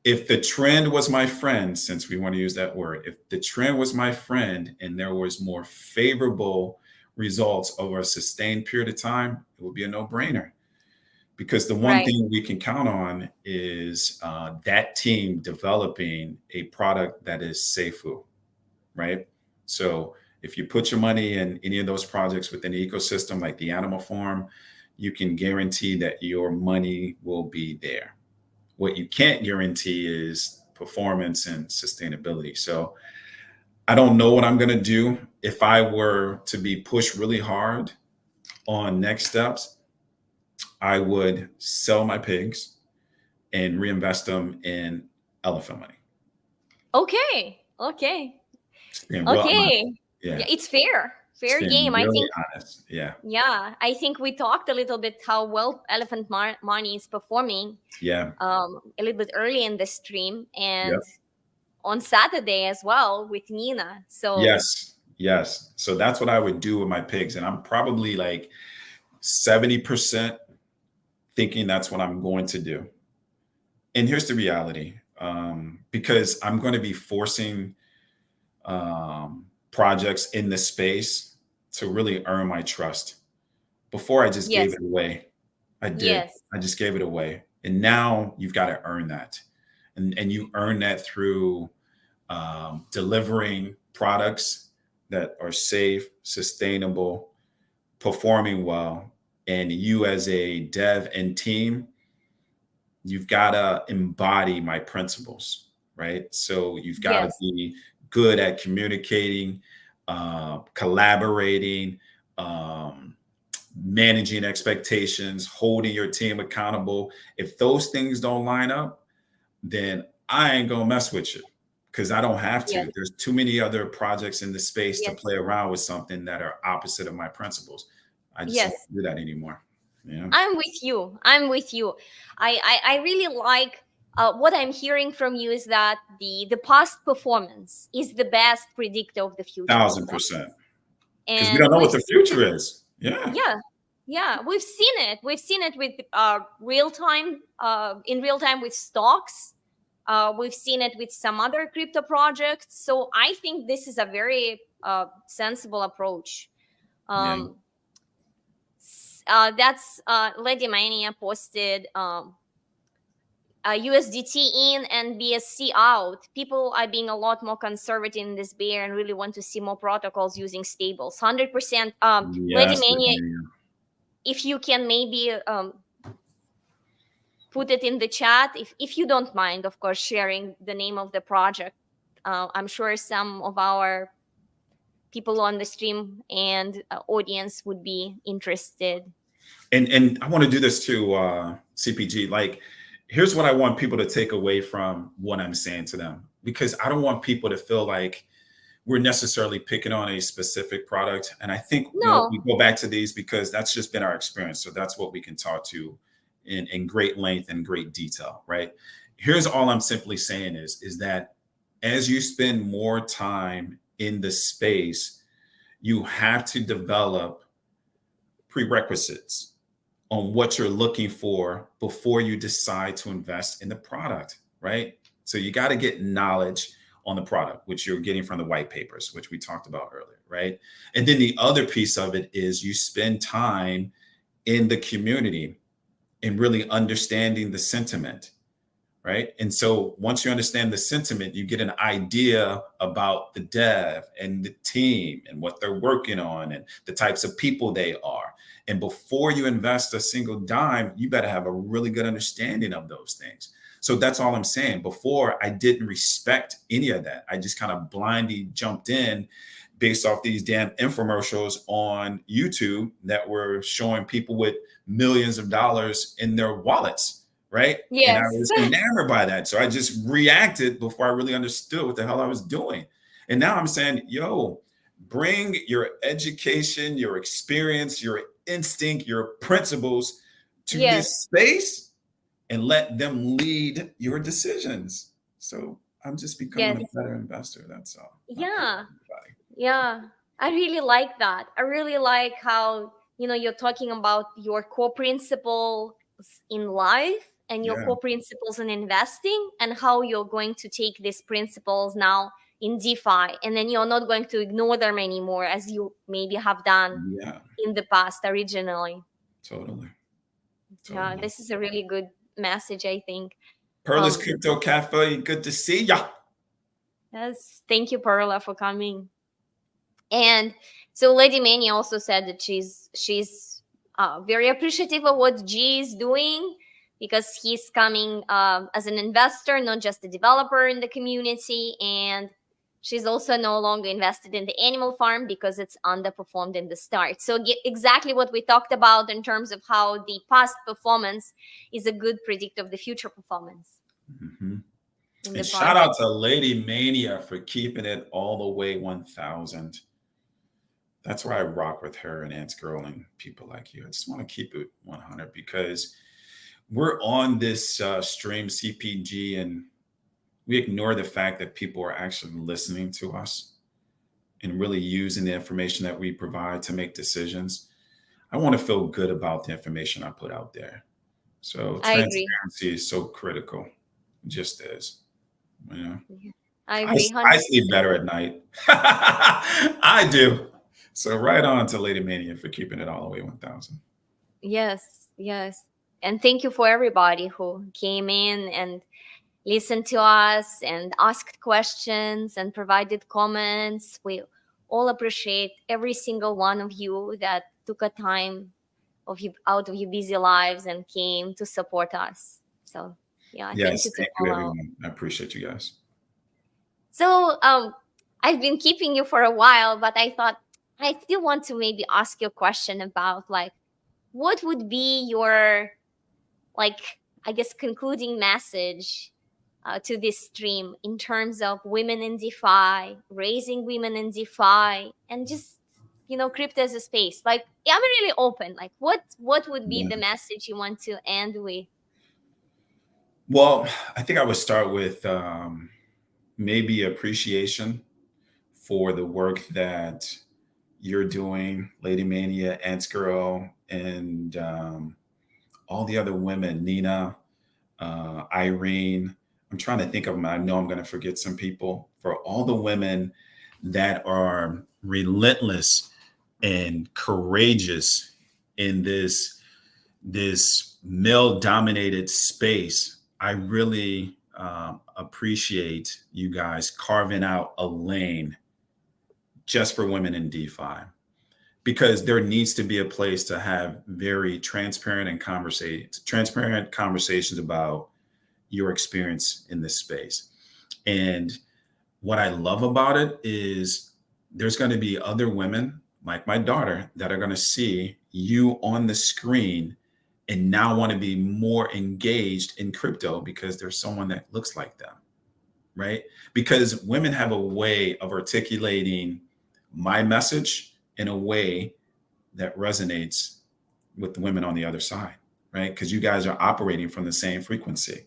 If the trend was my friend, since we want to use that word, if the trend was my friend and there was more favorable results over a sustained period of time, it would be a no-brainer. Because the one Right. thing we can count on is that team developing a product that is safe food, right? So if you put your money in any of those projects within the ecosystem, like the Animal Farm, you can guarantee that your money will be there. What you can't guarantee is performance and sustainability. So I don't know what I'm going to do. If I were to be pushed really hard on next steps, I would sell my pigs and reinvest them in elephant money. Okay. Okay. Just being real honest. Okay. Yeah. Yeah, it's fair. Just Fair being game. I really think, honest. Yeah. yeah, I think we talked a little bit how well money is performing Yeah. a little bit early in the stream and Yep. on Saturday as well with Nina. So, Yes. Yes. So that's what I would do with my pigs. And I'm probably like 70% thinking that's what I'm going to do. And here's the reality, because I'm going to be forcing projects in this space to really earn my trust. Before, I just gave yes. it away. I did. Yes. I just gave it away. And now you've got to earn that. And you earn that through delivering products that are safe, sustainable, performing well. And you, as a dev and team, you've got to embody my principles, right? So you've got to Yes. be good at communicating, collaborating, managing expectations, holding your team accountable. If those things don't line up, then I ain't gonna mess with you, because I don't have Yes. to. There's too many other projects in the space to Yes. play around with something that are opposite of my principles. I just don't Yes. do that anymore. Yeah. I'm with you. I'm with you. I really like what I'm hearing from you is that the past performance is the best predictor of the future Thousand performance. percent. Because we And don't know we've what the seen it. future is. Yeah. Yeah. Yeah, we've seen it. We've seen it with real time, in real time with stocks. We've seen it with some other crypto projects. So I think this is a very sensible approach. Yeah. Um, that's Lady Mania posted USDT in and BSC out. People are being a lot more conservative in this bear and really want to see more protocols using stables. 100%. Lady Yes. Mania, Yeah. if you can maybe put it in the chat, if you don't mind, of course, sharing the name of the project. I'm sure some of our people on the stream and audience would be interested. And I want to do this to CPG. Like, here's what I want people to take away from what I'm saying to them, because I don't want people to feel like we're necessarily picking on a specific product. And I think, No. we go back to these because that's just been our experience. So that's what we can talk to in great length and great detail, right? here's all I'm simply saying is that as you spend more time in the space, you have to develop prerequisites on what you're looking for before you decide to invest in the product, right? So you got to get knowledge on the product, which you're getting from the white papers, which we talked about earlier, right? And then the other piece of it is you spend time in the community and really understanding the sentiment, right? And so once you understand the sentiment, you get an idea about the dev and the team and what they're working on and the types of people they are. And before you invest a single dime, you better have a really good understanding of those things. So that's all I'm saying. Before, I didn't respect any of that. I just kind of blindly jumped in based off these damn infomercials on YouTube that were showing people with millions of dollars in their wallets, right? And I Yes. was enamored by that. So I just reacted before I really understood what the hell I was doing. And now I'm saying, yo, bring your education, your experience, your instinct, your principles to this Yes. space and let them lead your decisions. So I'm just becoming Yes. a better investor. That's all. Not for Yeah. everybody. Yeah. I really like that. I really like how, you're talking about your core principles in life and your Yeah. core principles in investing, and how you're going to take these principles now in DeFi. And then you're not going to ignore them anymore as you maybe have done Yeah. in the past originally. Totally. Yeah, Totally. this is a really good message, I think. Perla's Um, Crypto Cafe. Good to see ya. yes, thank you, Perla, for coming. And so Lady Mania also said that she's very appreciative of what G is doing, because he's coming as an investor, not just a developer in the community. And she's also no longer invested in the animal farm because it's underperformed in the start. So exactly what we talked about in terms of how the past performance is a good predictor of the future performance Mhm. in And the shout out project. to Lady Mania for keeping it all the way 1000. That's why I rock with her and Ants Girl and people like you. I just want to keep it 100 because we're on this stream CPG and we ignore the fact that people are actually listening to us and really using the information that we provide to make decisions. I want to feel good about the information I put out there. So I agree. transparency is so critical. It just is. You know, Yeah, I I, agree I sleep 100%. better at night. I do. So right on to Lady Mania for keeping it all the way 1000. Yes, yes. And thank you for everybody who came in and listened to us and asked questions and provided comments. We all appreciate every single one of you that took a time out of your busy lives and came to support us. So, yeah, thank Yes, you to thank you, all. everyone. I appreciate you guys. So, I've been keeping you for a while, but I thought I still want to maybe ask you a question about, like, what would be your, like, I guess, concluding message to this stream in terms of women in DeFi, raising women in DeFi, and just, crypto as a space. Like, yeah, I'm really open. Like, what would be Yeah. the message you want to end with? Well, I think I would start with maybe appreciation for the work that you're doing, Lady Mania, Ants Girl, and all the other women, Nina, Irene. I'm trying to think of them. I know I'm going to forget some people. For all the women that are relentless and courageous in this male dominated space, I really appreciate you guys carving out a lane just for women in DeFi because there needs to be a place to have very transparent conversations about your experience in this space. And what I love about it is there's going to be other women like my daughter that are going to see you on the screen and now want to be more engaged in crypto because there's someone that looks like them, right? Because women have a way of articulating my message in a way that resonates with the women on the other side, right? Because you guys are operating from the same frequency,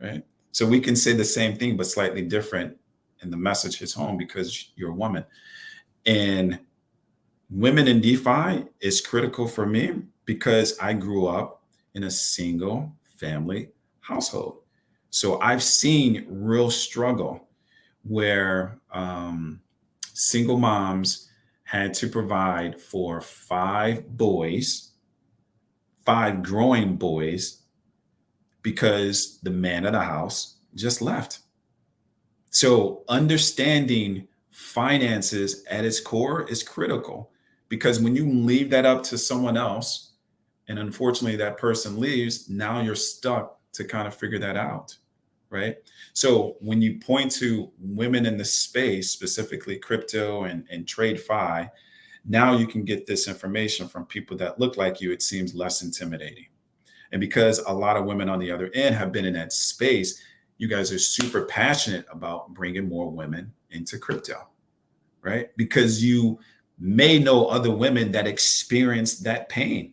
right? So we can say the same thing, but slightly different. And the message hits home because you're a woman. And women in DeFi is critical for me because I grew up in a single family household. So I've seen real struggle where single moms had to provide for five boys, five growing boys, because the man of the house just left. So understanding finances at its core is critical, because when you leave that up to someone else, and unfortunately that person leaves, now you're stuck to kind of figure that out, right? So when you point to women in the space, specifically crypto and trade fi, now you can get this information from people that look like you. It seems less intimidating. And because a lot of women on the other end have been in that space, you guys are super passionate about bringing more women into crypto, right? Because you may know other women that experience that pain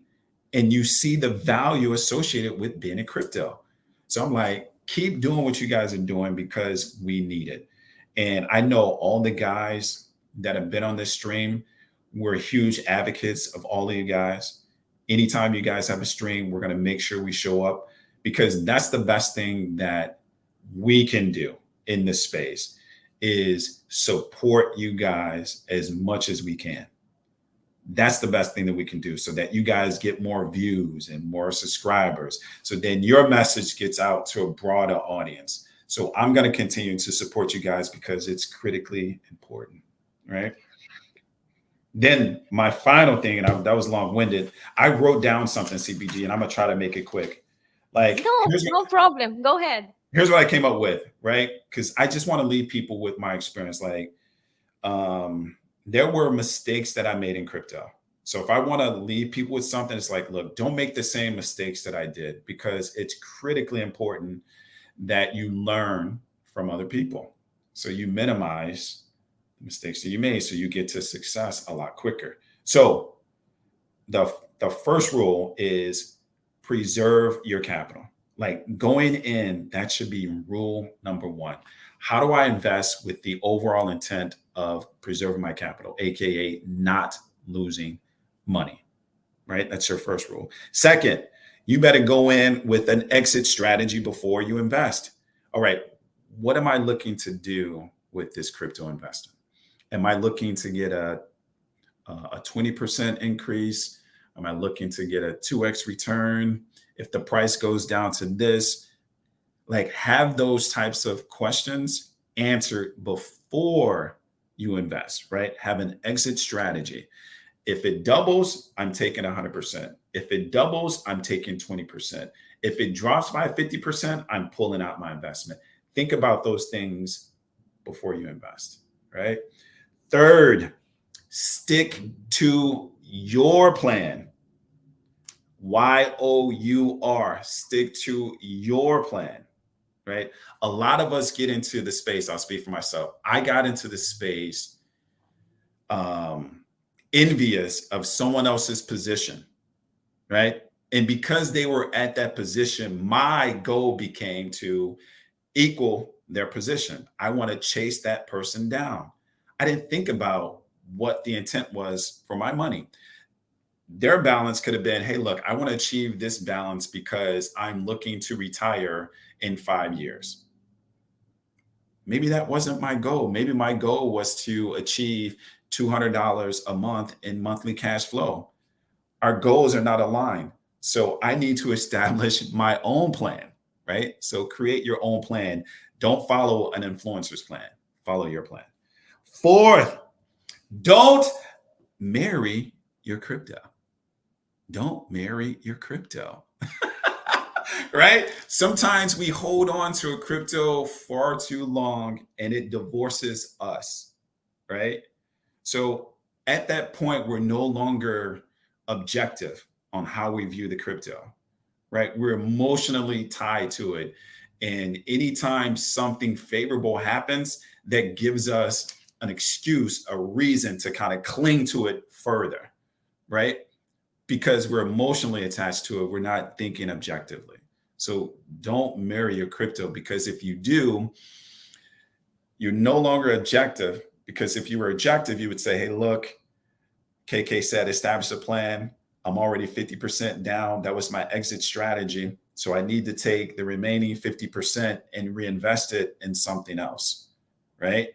and you see the value associated with being in crypto. So I'm like, keep doing what you guys are doing because we need it. And I know all the guys that have been on this stream, we're huge advocates of all of you guys. Anytime you guys have a stream, we're going to make sure we show up, because that's the best thing that we can do in this space, is support you guys as much as we can. That's the best thing that we can do, so that you guys get more views and more subscribers. So then your message gets out to a broader audience. So I'm going to continue to support you guys because it's critically important, right? Then my final thing, and that was long winded. I wrote down something, CBG, and I'm going to try to make it quick. Like, No, no problem. Go ahead. Here's what I came up with, right? Because I just want to leave people with my experience. Like, there were mistakes that I made in crypto. So if I want to leave people with something, it's like, look, don't make the same mistakes that I did, because it's critically important that you learn from other people. So you minimize the mistakes that you made, so you get to success a lot quicker. So the first rule is preserve your capital. Like, going in, that should be rule number one. How do I invest with the overall intent of preserving my capital, AKA not losing money, right? That's your first rule. Second, you better go in with an exit strategy before you invest. All right, what am I looking to do with this crypto investment? Am I looking to get a 20% increase? Am I looking to get a 2x return? If the price goes down to this, like, have those types of questions answered before you invest, right? Have an exit strategy. If it doubles, I'm taking 100%. If it doubles, I'm taking 20%. If it drops by 50%, I'm pulling out my investment. Think about those things before you invest, right? Third, stick to your plan. YOUR, stick to your plan, right? A lot of us get into the space. I'll speak for myself. I got into the space envious of someone else's position, right? And because they were at that position, my goal became to equal their position. I want to chase that person down. I didn't think about what the intent was for my money. Their balance could have been, hey, look, I want to achieve this balance because I'm looking to retire in 5 years. Maybe that wasn't my goal. Maybe my goal was to achieve $200 a month in monthly cash flow. Our goals are not aligned. So I need to establish my own plan, right? So create your own plan. Don't follow an influencer's plan. Follow your plan. Fourth, don't marry your crypto. Don't marry your crypto. Right? Sometimes we hold on to a crypto far too long and it divorces us, right? So at that point, we're no longer objective on how we view the crypto, right? We're emotionally tied to it. And anytime something favorable happens, that gives us an excuse, a reason to kind of cling to it further, right? Because we're emotionally attached to it. We're not thinking objectively. So don't marry your crypto, because if you do, you're no longer objective. Because if you were objective, you would say, hey, look, KK said establish a plan. I'm already 50% down. That was my exit strategy. So I need to take the remaining 50% and reinvest it in something else, right?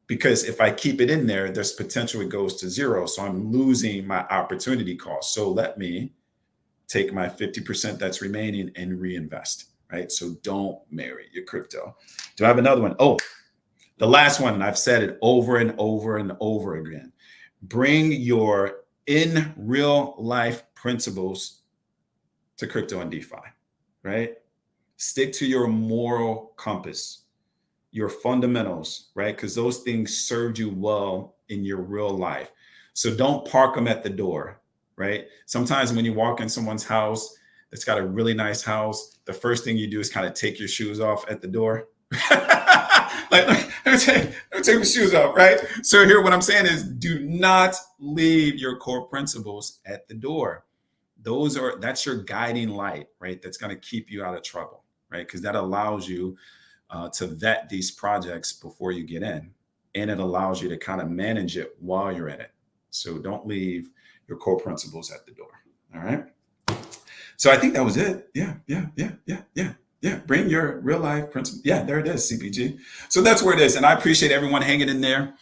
Because if I keep it in there, there's potential it goes to zero. So I'm losing my opportunity cost. So let me take my 50% that's remaining and reinvest, right? So don't marry your crypto. Do I have another one? Oh, the last one, and I've said it over and over and over again. Bring your in real life principles to crypto and DeFi, right? Stick to your moral compass, your fundamentals, right? Because those things served you well in your real life. So don't park them at the door, right? Sometimes when you walk in someone's house that's got a really nice house, the first thing you do is kind of take your shoes off at the door. Like, let me take my shoes off, right? So here, what I'm saying is, do not leave your core principles at the door. That's your guiding light, right? That's going to keep you out of trouble, right? Because that allows you to vet these projects before you get in, and it allows you to kind of manage it while you're in it. So don't leave your core principles at the door. All right. So I think that was it. Yeah. Bring your real life principle. Yeah, there it is, CPG. So that's where it is. And I appreciate everyone hanging in there.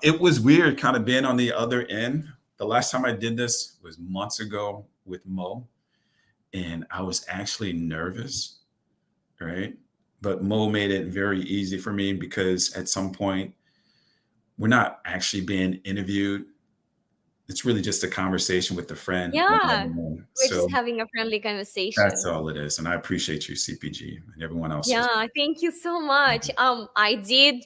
It was weird kind of being on the other end. The last time I did this was months ago with Mo, and I was actually nervous, right? But Mo made it very easy for me, because at some point, we're not actually being interviewed. It's really just a conversation with a friend. Yeah, we're just So having a friendly that's conversation. all it is. And I appreciate you, CPG, and everyone else. Yeah, thank you so much. I did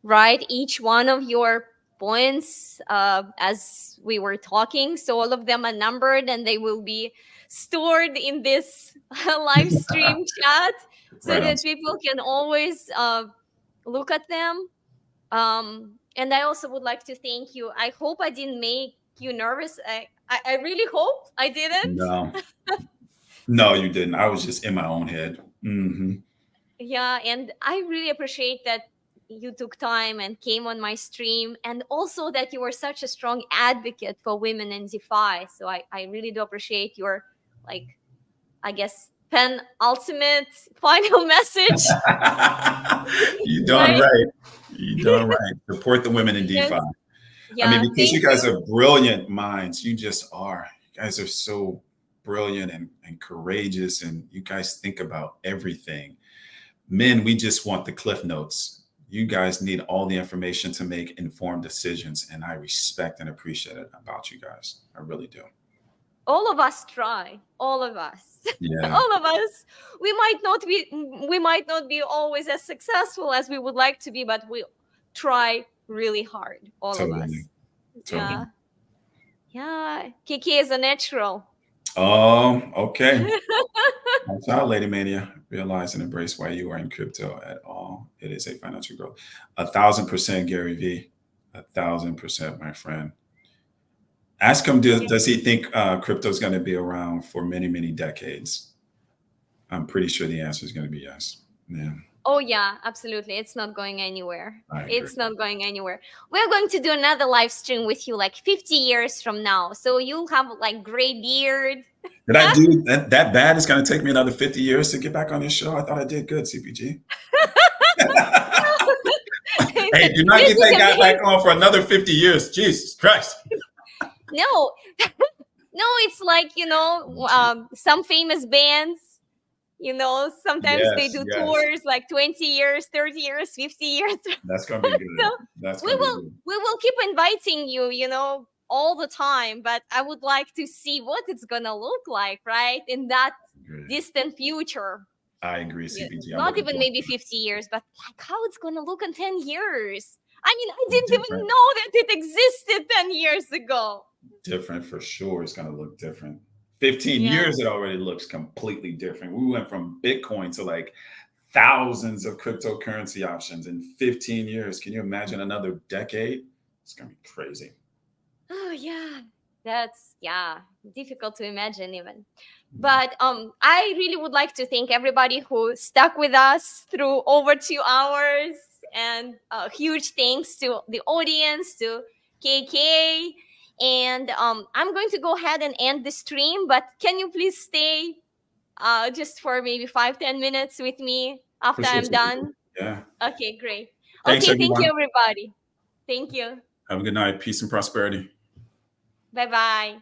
write each one of your points as we were talking, so all of them are numbered and they will be stored in this live stream chat so Right on. that people can always look at them. And I also would like to thank you. I hope I didn't make you nervous. I really hope I didn't. No, no, you didn't. I was just in my own head. Hmm. Yeah, and I really appreciate that you took time and came on my stream, and also that you were such a strong advocate for women in DeFi. So I really do appreciate your, like, I guess, penultimate final message, You done right? right. You done right. Support the women in Yes. DeFi. I mean, Yeah, because you thank guys you. are brilliant minds. You just are. You guys are so brilliant and courageous, and you guys think about everything. Men, we just want the cliff notes. You guys need all the information to make informed decisions, and I respect and appreciate it about you guys. I really do. All of us try. All of us. Yeah, All of us. We might not be always as successful as we would like to be, but we try really hard. All of totally, us. Yeah. totally. Yeah. Kiki is a natural. Okay. Watch out, Lady Mania. Realize and embrace why you are in crypto at all. It is a financial growth. 1,000%, Gary V. 1,000%, my friend. Ask him, does he think crypto is going to be around for many, many decades? I'm pretty sure the answer is going to be yes. Yeah, Oh yeah, absolutely. It's not going anywhere. I agree. It's not going anywhere. We're going to do another live stream with you like 50 years from now. So you'll have like gray beard. Did I do that bad? It's going to take me another 50 years to get back on this show. I thought I did good, CPG. Hey, do not get Music that guy back amazing. on for another 50 years. Jesus Christ. No, no, it's like, some famous bands, sometimes they Yes, do yes. tours like 20 years, 30 years, 50 years. That's going to be So good. That's we going to be will good. we will keep inviting you, all the time, but I would like to see what it's gonna look like, right? In that Good. distant future. I agree, Yeah, CPG. I'm not looking even forward maybe to it. 50 years, but like how it's gonna look in 10 years. I mean, I didn't even Different. know that it existed 10 years ago. Different for sure. It's going to look different. 15 Yeah. years, it already looks completely different. We went from Bitcoin to like thousands of cryptocurrency options in 15 years. Can you imagine another decade? It's going to be crazy. Oh yeah. That's, yeah, difficult to imagine even. But I really would like to thank everybody who stuck with us through over 2 hours, and huge thanks to the audience, to KK. And I'm going to go ahead and end the stream, but can you please stay just for maybe 5-10 minutes with me For after sure. I'm done? Yeah. Okay, great. Thanks, Okay, thank you, everyone. everybody. Thank you. Have a good night. Peace and prosperity. Bye bye.